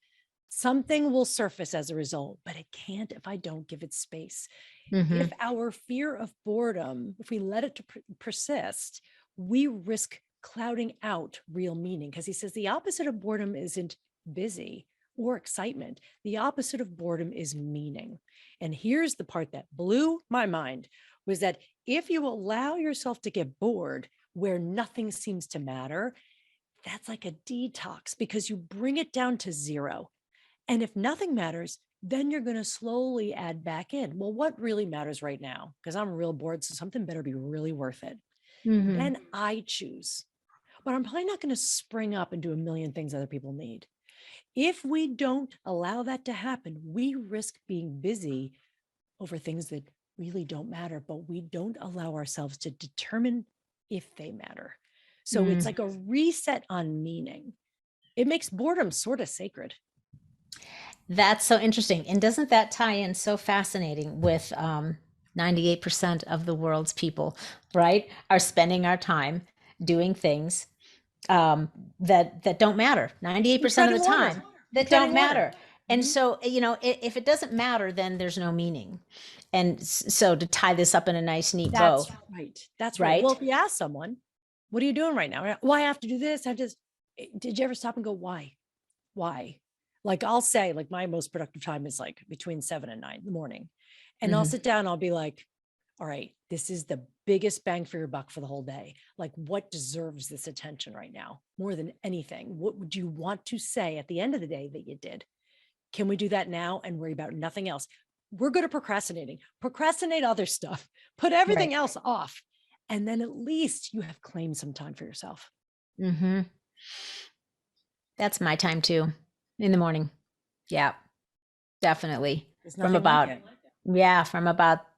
something will surface as a result, but it can't if I don't give it space. If Mhm. our fear of boredom, if we let it to persist, we risk clouding out real meaning. Because he says the opposite of boredom isn't busy. or excitement. The opposite of boredom is meaning. And here's the part that blew my mind was that if you allow yourself to get bored where nothing seems to matter, that's like a detox because you bring it down to zero. And if nothing matters, then you're going to slowly add back in. Well, what really matters right now? Because I'm real bored, so something better be really worth it. Then I choose. But I'm probably not going to spring up and do a million things other people need. If we don't allow that to happen, we risk being busy over things that really don't matter, but we don't allow ourselves to determine if they matter. So it's like a reset on meaning. It makes boredom sort of sacred. That's so interesting. And doesn't that tie in so fascinating with 98% of the world's people, right, are spending our time doing things that don't matter 98% of the time, that don't matter. And so, if it doesn't matter, then there's no meaning. And so to tie this up in a nice, neat bow. That's right. Well, if you ask someone, what are you doing right now? Well, I have to do this. Did you ever stop and go, why? Like I'll say, like my most productive time is like between 7 and 9 in the morning. And I'll sit down and I'll be like, all right, this is the biggest bang for your buck for the whole day. Like what deserves this attention right now more than anything? What would you want to say at the end of the day that you did? Can we do that now and worry about nothing else? We're good at procrastinating. Procrastinate other stuff. Put everything else off. And then at least you have claimed some time for yourself. That's my time too, in the morning. Yeah, definitely. From about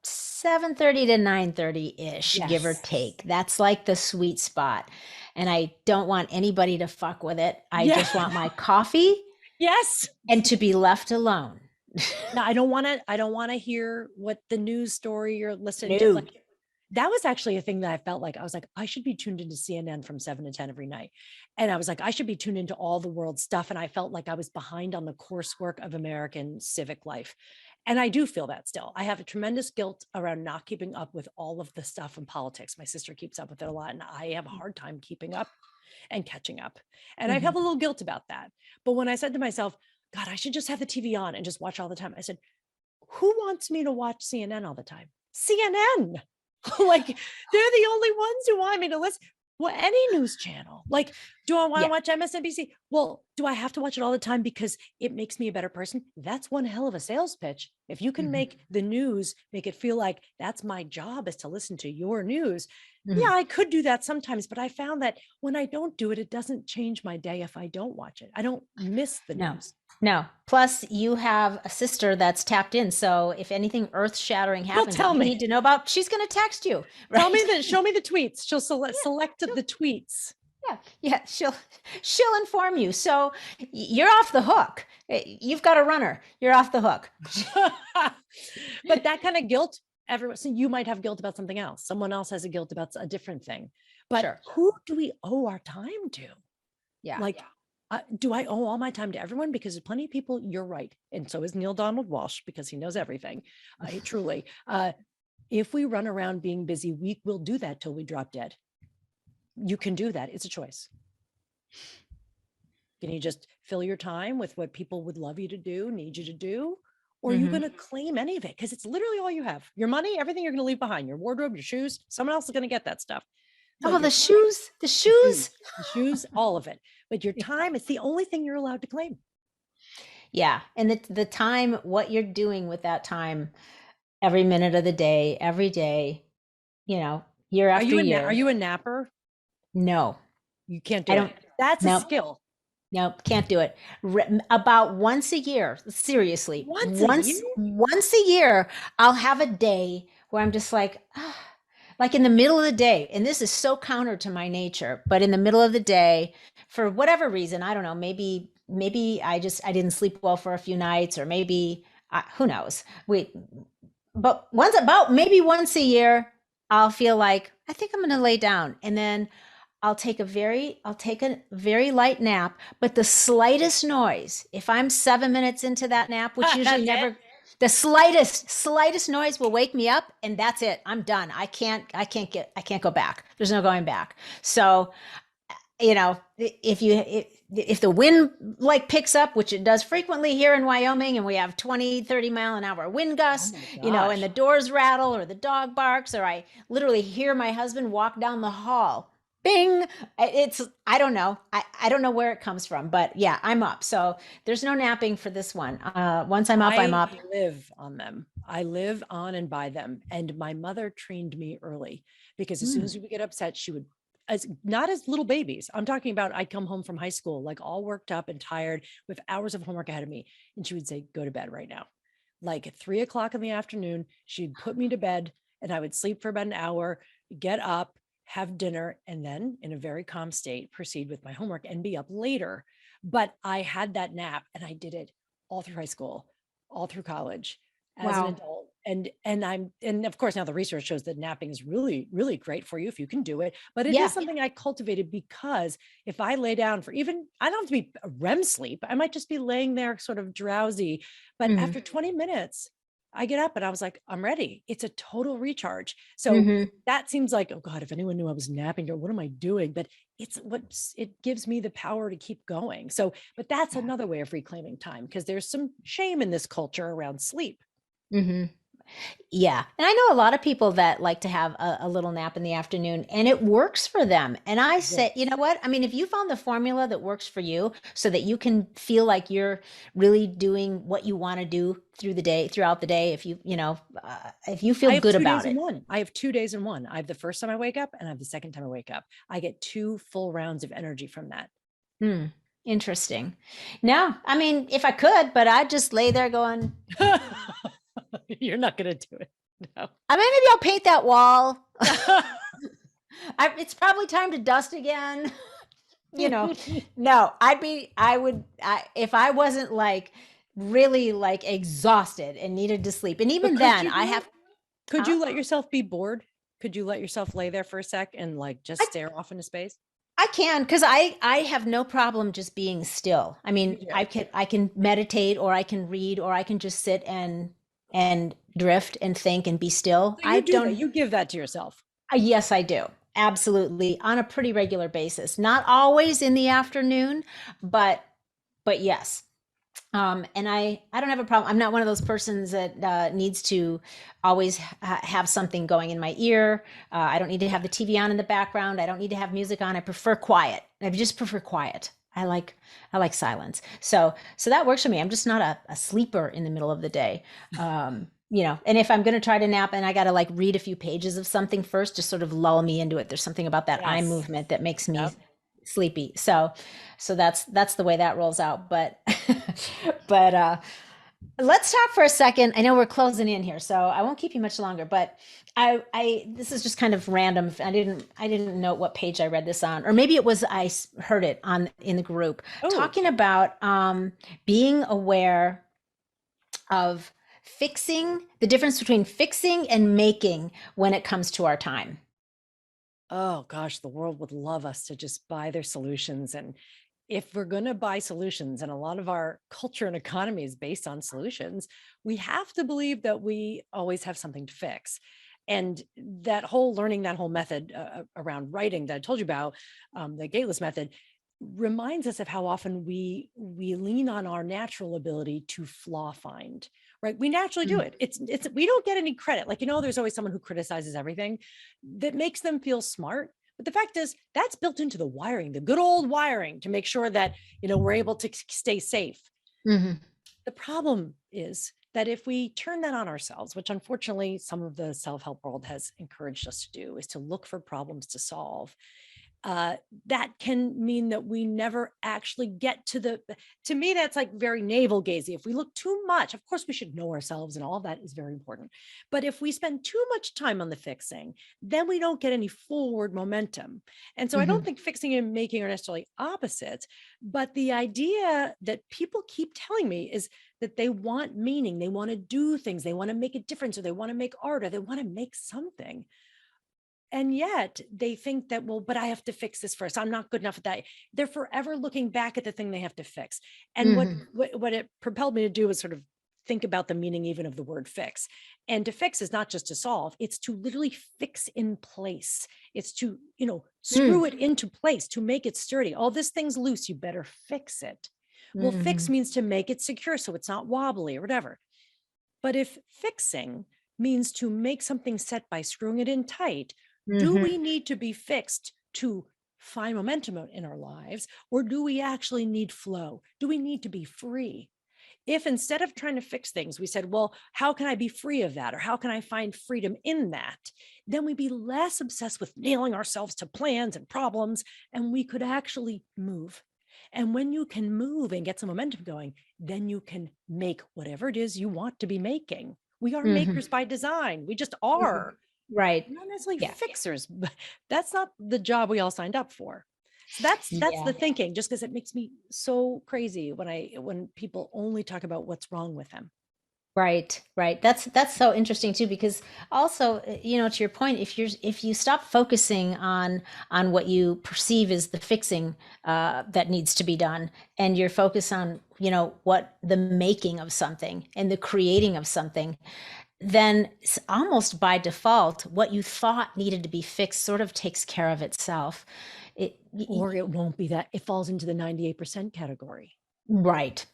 7:30 to 9:30-ish, give or take. That's like the sweet spot. And I don't want anybody to fuck with it. I just want my coffee. Yes. And to be left alone. No, I don't want to hear what the news story you're listening to. Like, that was actually a thing that I felt like, I was like, I should be tuned into CNN from 7 to 10 every night. And I was like, I should be tuned into all the world stuff. And I felt like I was behind on the coursework of American civic life. And I do feel that still. I have a tremendous guilt around not keeping up with all of the stuff in politics. My sister keeps up with it a lot, and I have a hard time keeping up and catching up. And I have a little guilt about that. But when I said to myself, God, I should just have the TV on and just watch all the time, I said, who wants me to watch CNN all the time? CNN. Like, they're the only ones who want me to listen. Well, any news channel. Like, do I want to watch MSNBC? Well, do I have to watch it all the time because it makes me a better person? That's one hell of a sales pitch. If you can make the news, make it feel like that's my job, is to listen to your news. Yeah, I could do that sometimes, but I found that when I don't do it, it doesn't change my day if I don't watch it. I don't miss the news. No. Plus, you have a sister that's tapped in. So if anything earth-shattering happens that you need to know about, she's going to text you. Right? Show me the tweets. She'll select the tweets. Yeah. She'll inform you. So you're off the hook. You've got a runner. You're off the hook. But that kind of guilt, so you might have guilt about something else. Someone else has a guilt about a different thing. But who do we owe our time to? Yeah. Like, do I owe all my time to everyone? Because there's plenty of people, you're right. And so is Neil Donald Walsh, because he knows everything. Truly. If we run around being busy, we will do that till we drop dead. You can do that. It's a choice. Can you just fill your time with what people would love you to do, need you to do? Or are you going to claim any of it? Because it's literally all you have. Your money, everything you're going to leave behind, your wardrobe, your shoes, someone else is going to get that stuff. So the shoes, all of it. But your time, it's the only thing you're allowed to claim. Yeah. And the time, what you're doing with that time, every minute of the day, every day, year after year. Are you a napper? No. You can't do it. That's a skill. Nope, can't do it. About once a year, seriously. Once a year, I'll have a day where I'm just like in the middle of the day, and this is so counter to my nature, but in the middle of the day, for whatever reason, I don't know, maybe I didn't sleep well for a few nights, or maybe, who knows? But maybe once a year, I'll feel like, I think I'm going to lay down, and then I'll take a very light nap, but the slightest noise, if I'm 7 minutes into that nap, which usually never, the slightest noise will wake me up, and that's it. I'm done. I can't go back. There's no going back. So, if if the wind like picks up, which it does frequently here in Wyoming, and we have 20-30 mile an hour wind Oh gusts, my and gosh. the doors rattle or the dog barks, or I literally hear my husband walk down the hall. Bing. I don't know. I don't know where it comes from, but yeah, I'm up. So there's no napping for this one. Once I'm up, I'm I up. live on them. I live on and by them. And my mother trained me early because as soon as we would get upset, she would, as not as little babies. I'm talking about I'd come home from high school, like all worked up and tired with hours of homework ahead of me. And she would say, go to bed right now. Like at 3 o'clock in the afternoon, she'd put me to bed and I would sleep for about an hour, get up, have dinner, and then in a very calm state, proceed with my homework and be up later. But I had that nap and I did it all through high school, all through college, as an Wow. adult. And of course now the research shows that napping is really, really great for you if you can do it. But it is Yeah. something I cultivated because if I lay down for even, I don't have to be a REM sleep. I might just be laying there sort of drowsy. But Hmm. after 20 minutes, I get up and I was like, I'm ready. It's a total recharge. So Hmm. that seems like, oh God, if anyone knew I was napping or what am I doing? But it gives me the power to keep going. So, but that's another way of reclaiming time because there's some shame in this culture around sleep. Hmm. Yeah. And I know a lot of people that like to have a little nap in the afternoon and it works for them. And I say, you know Yes. what? I mean, if you found the formula that works for you so that you can feel like you're really doing what you want to do throughout the day, if you feel I have good two about days in it. one. I have 2 days in one. I have the first time I wake up and I have the second time I wake up. I get 2 full rounds of energy from that. Hmm. Interesting. No, I mean, if I could, but I'd just lay there going, You're not going to do it. No. I mean, maybe I'll paint that wall. It's probably time to dust again. you know no, if I wasn't like really like exhausted and needed to sleep, and But even could then you I do it? have Could huh? you let yourself be bored? Could you let yourself lay there for a sec and like just I, stare off into space? I can, because I have no problem just being still. I You mean, do. I can meditate, or I can read, or I can just sit and drift and think and be still. So I you do that. don't. You give that to yourself. Yes, I do. Absolutely, on a pretty regular basis. Not always in the afternoon, but yes. And I don't have a problem. I'm not one of those persons that needs to always have something going in my ear. I don't need to have the TV on in the background. I don't need to have music on. I prefer quiet. I just prefer quiet. I like silence. So that works for me. I'm just not a sleeper in the middle of the day. And if I'm going to try to nap and I got to like read a few pages of something first, just sort of lull me into it. There's something about that eye Yes. movement that makes me Yep. sleepy. So that's the way that rolls out. But but let's talk for a second. I know we're closing in here, so I won't keep you much longer. But I this is just kind of random. I didn't know what page I read this on, or maybe it was heard it on in the group Oh, talking about being aware of the difference between fixing and making when it comes to our time. oh gosh, the world would love us to just buy their solutions. And if we're going to buy solutions, and a lot of our culture and economy is based on solutions, we have to believe that we always have something to fix. And that whole learning, that whole method around writing that I told you about, the gateless method, reminds us of how often we lean on our natural ability to flaw find, right? We naturally do Mm. it. It's we don't get any credit. Like, there's always someone who criticizes everything that makes them feel smart. But the fact is, that's built into the wiring, the good old wiring to make sure that, we're able to stay safe. Mhm. The problem is that if we turn that on ourselves, which unfortunately some of the self-help world has encouraged us to do, is to look for problems to solve, uh, that can mean that we never actually get to me, that's like very navel gazing. If we look too much, of course, we should know ourselves and all that is very important. But if we spend too much time on the fixing, then we don't get any forward momentum. And so I don't Mhm. think fixing and making are necessarily opposites, but the idea that people keep telling me is that they want meaning, they want to do things, they want to make a difference, or they want to make art, or they want to make something. And yet they think that, well, but I have to fix this first. I'm not good enough at that. They're forever looking back at the thing they have to fix. And what Mhm. what, what it propelled me to do was sort of think about the meaning even of the word fix. And to fix is not just to solve, it's to literally fix in place. It's to, screw it into place, to make it sturdy. Oh, this thing's loose, you better fix it. Well, fix means to make it secure so it's not wobbly or whatever. But if fixing means to make something set by screwing it in tight, do we need to be fixed to find momentum in our lives? Or do we actually need flow? Do we need to be free? If instead of trying to fix things, we said, well, how can I be free of that? Or how can I find freedom in that? Then we'd be less obsessed with nailing ourselves to plans and problems, and we could actually move. And when you can move and get some momentum going, then you can make whatever it is you want to be making. We are makers by design. We just are. Right. Not necessarily fixers, but that's not the job we all signed up for. So that's the thinking, just because it makes me so crazy when people only talk about what's wrong with them. Right. That's so interesting too, because also, to your point, if you stop focusing on what you perceive as the fixing that needs to be done, and you're focused on, what the making of something and the creating of something, then almost by default, what you thought needed to be fixed sort of takes care of itself. Or it won't be that. It falls into the 98% category. Right.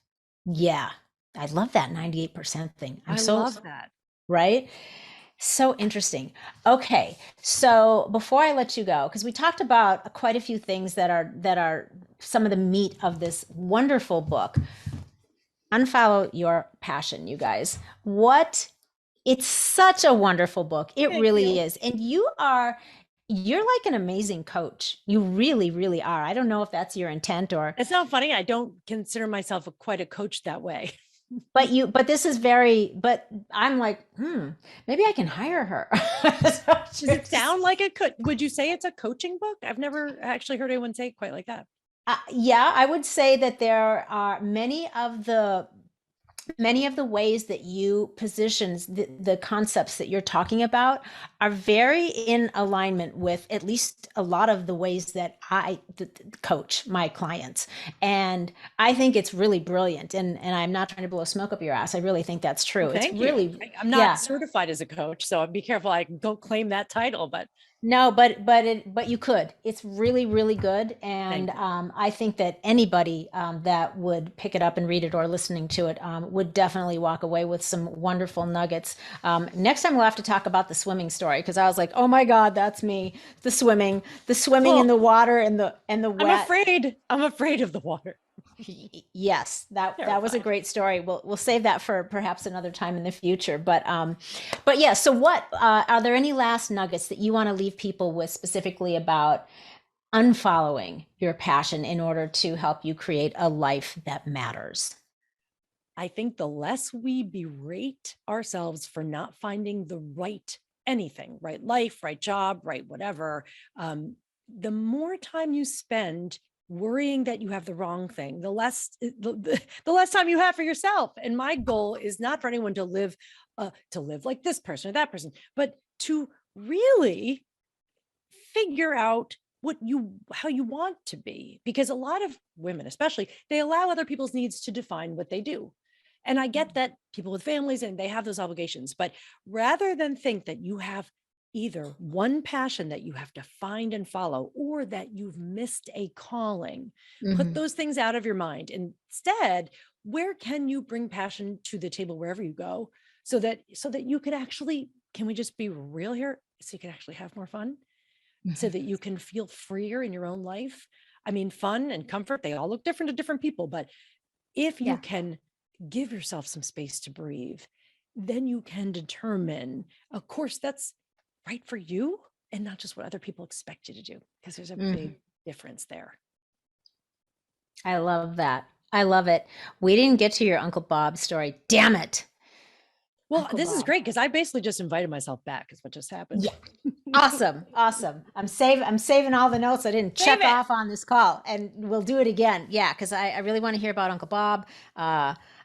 Yeah. I love that 98% thing. I love that. Right? So interesting. Okay. So before I let you go, because we talked about quite a few things that are some of the meat of this wonderful book, Unfollow Your Passion, you guys. It's such a wonderful book. It really is. And you're like an amazing coach. You really, really are. I don't know if that's your intent or. It's not funny. I don't consider myself quite a coach that way. But I'm like, maybe I can hire her. Does it sound like would you say it's a coaching book? I've never actually heard anyone say it quite like that. Yeah, I would say that there are many of the ways that you position the concepts that you're talking about are very in alignment with at least a lot of the ways that I coach my clients. And I think it's really brilliant. And I'm not trying to blow smoke up your ass. I really think that's true. Well, thank you. I'm not certified as a coach, so be careful. I don't claim that title, but no, but you could. It's really, really good, and I think that anybody that would pick it up and read it or listening to it would definitely walk away with some wonderful nuggets. Next time we'll have to talk about the swimming story, because I was like, oh my God, that's me. The swimming in the water and the wet. I'm afraid of the water. Yes, that was a great story. We'll save that for perhaps another time in the future. But yeah. So what are there any last nuggets that you want to leave people with specifically about unfollowing your passion in order to help you create a life that matters? I think the less we berate ourselves for not finding the right anything, right life, right job, right whatever, the more time you spend worrying that you have the wrong thing, the less time you have for yourself. And my goal is not for anyone to live like this person or that person, but to really figure out how you want to be. Because a lot of women, especially, they allow other people's needs to define what they do. And I get that people with families and they have those obligations, but rather than think that you have either one passion that you have to find and follow, or that you've missed a calling, put those things out of your mind. Instead, where can you bring passion to the table wherever you go, so that you could actually, can we just be real here? So you can actually have more fun, so that you can feel freer in your own life. I mean, fun and comfort, they all look different to different people, but if you can give yourself some space to breathe, then you can determine a course that's right for you and not just what other people expect you to do, because there's a big difference there. I love that. I love it. We didn't get to your Uncle Bob story. Damn it. Well, this is great, because I basically just invited myself back, is what just happened. Yeah. Awesome. I'm saving all the notes I didn't check off on this call, and we'll do it again. Yeah, because I really want to hear about Uncle Bob.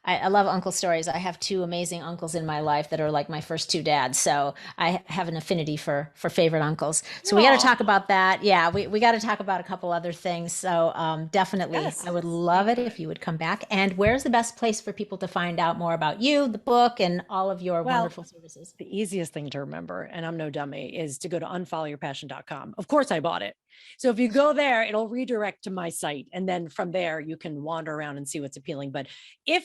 I love uncle stories. I have two amazing uncles in my life that are like my first two dads. So I have an affinity for favorite uncles. So we got to Oh, talk about that. Yeah, we got to talk about a couple other things. So definitely, yes. I would love Thank it you. if you would come back. And where's the best place for people to find out more about you, the book, and all of your Well, wonderful services? the easiest thing to remember, and I'm no dummy, is to go to unfollowyourpassion.com. Of course, I bought it. So if you go there, it'll redirect to my site. And then from there, you can wander around and see what's appealing. But if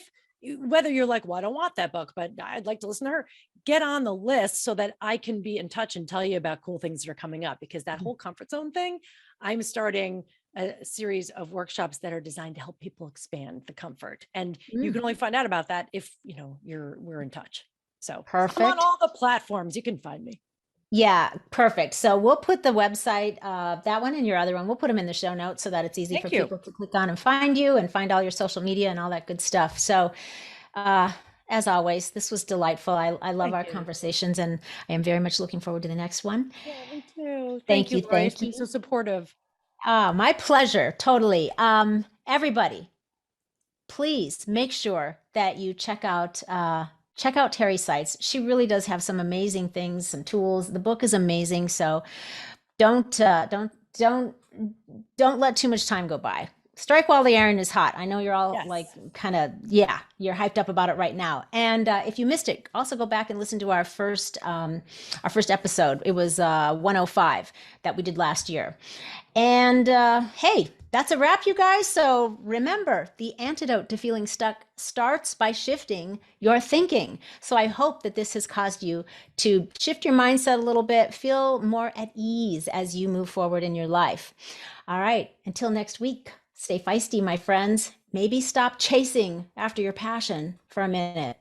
whether you're like, well, I don't want that book, but I'd like to listen to her, get on the list so that I can be in touch and tell you about cool things that are coming up. Because that whole comfort zone thing, I'm starting a series of workshops that are designed to help people expand the comfort. And you can only find out about that if, we're in touch. So I'm on Perfect. all the platforms. You can find me. Yeah, perfect. So we'll put the website, that one and your other one, we'll put them in the show notes so that it's easy for Thank you. people to click on and find you and find all your social media and all that good stuff. So, uh, as always, this was delightful. I love Thank our you. conversations and I am very much looking forward to the next one. Yeah, me too. Thank Thank you, you. Loree. It's Thank been so you. supportive. My pleasure. Totally. Everybody, please make sure that you check out Terry's sites. She really does have some amazing things, some tools. The book is amazing. So don't don't let too much time go by. Strike while the iron is hot. I know you're all like Yes. kind of, yeah, you're hyped up about it right now. And if you missed it, also go back and listen to our first episode. It was 105 that we did last year. And hey, that's a wrap, you guys. So remember, the antidote to feeling stuck starts by shifting your thinking. So I hope that this has caused you to shift your mindset a little bit, feel more at ease as you move forward in your life. All right, until next week, stay feisty, my friends. Maybe stop chasing after your passion for a minute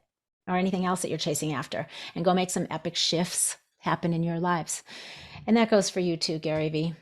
or anything else that you're chasing after and go make some epic shifts happen in your lives. And that goes for you too, Gary Vee.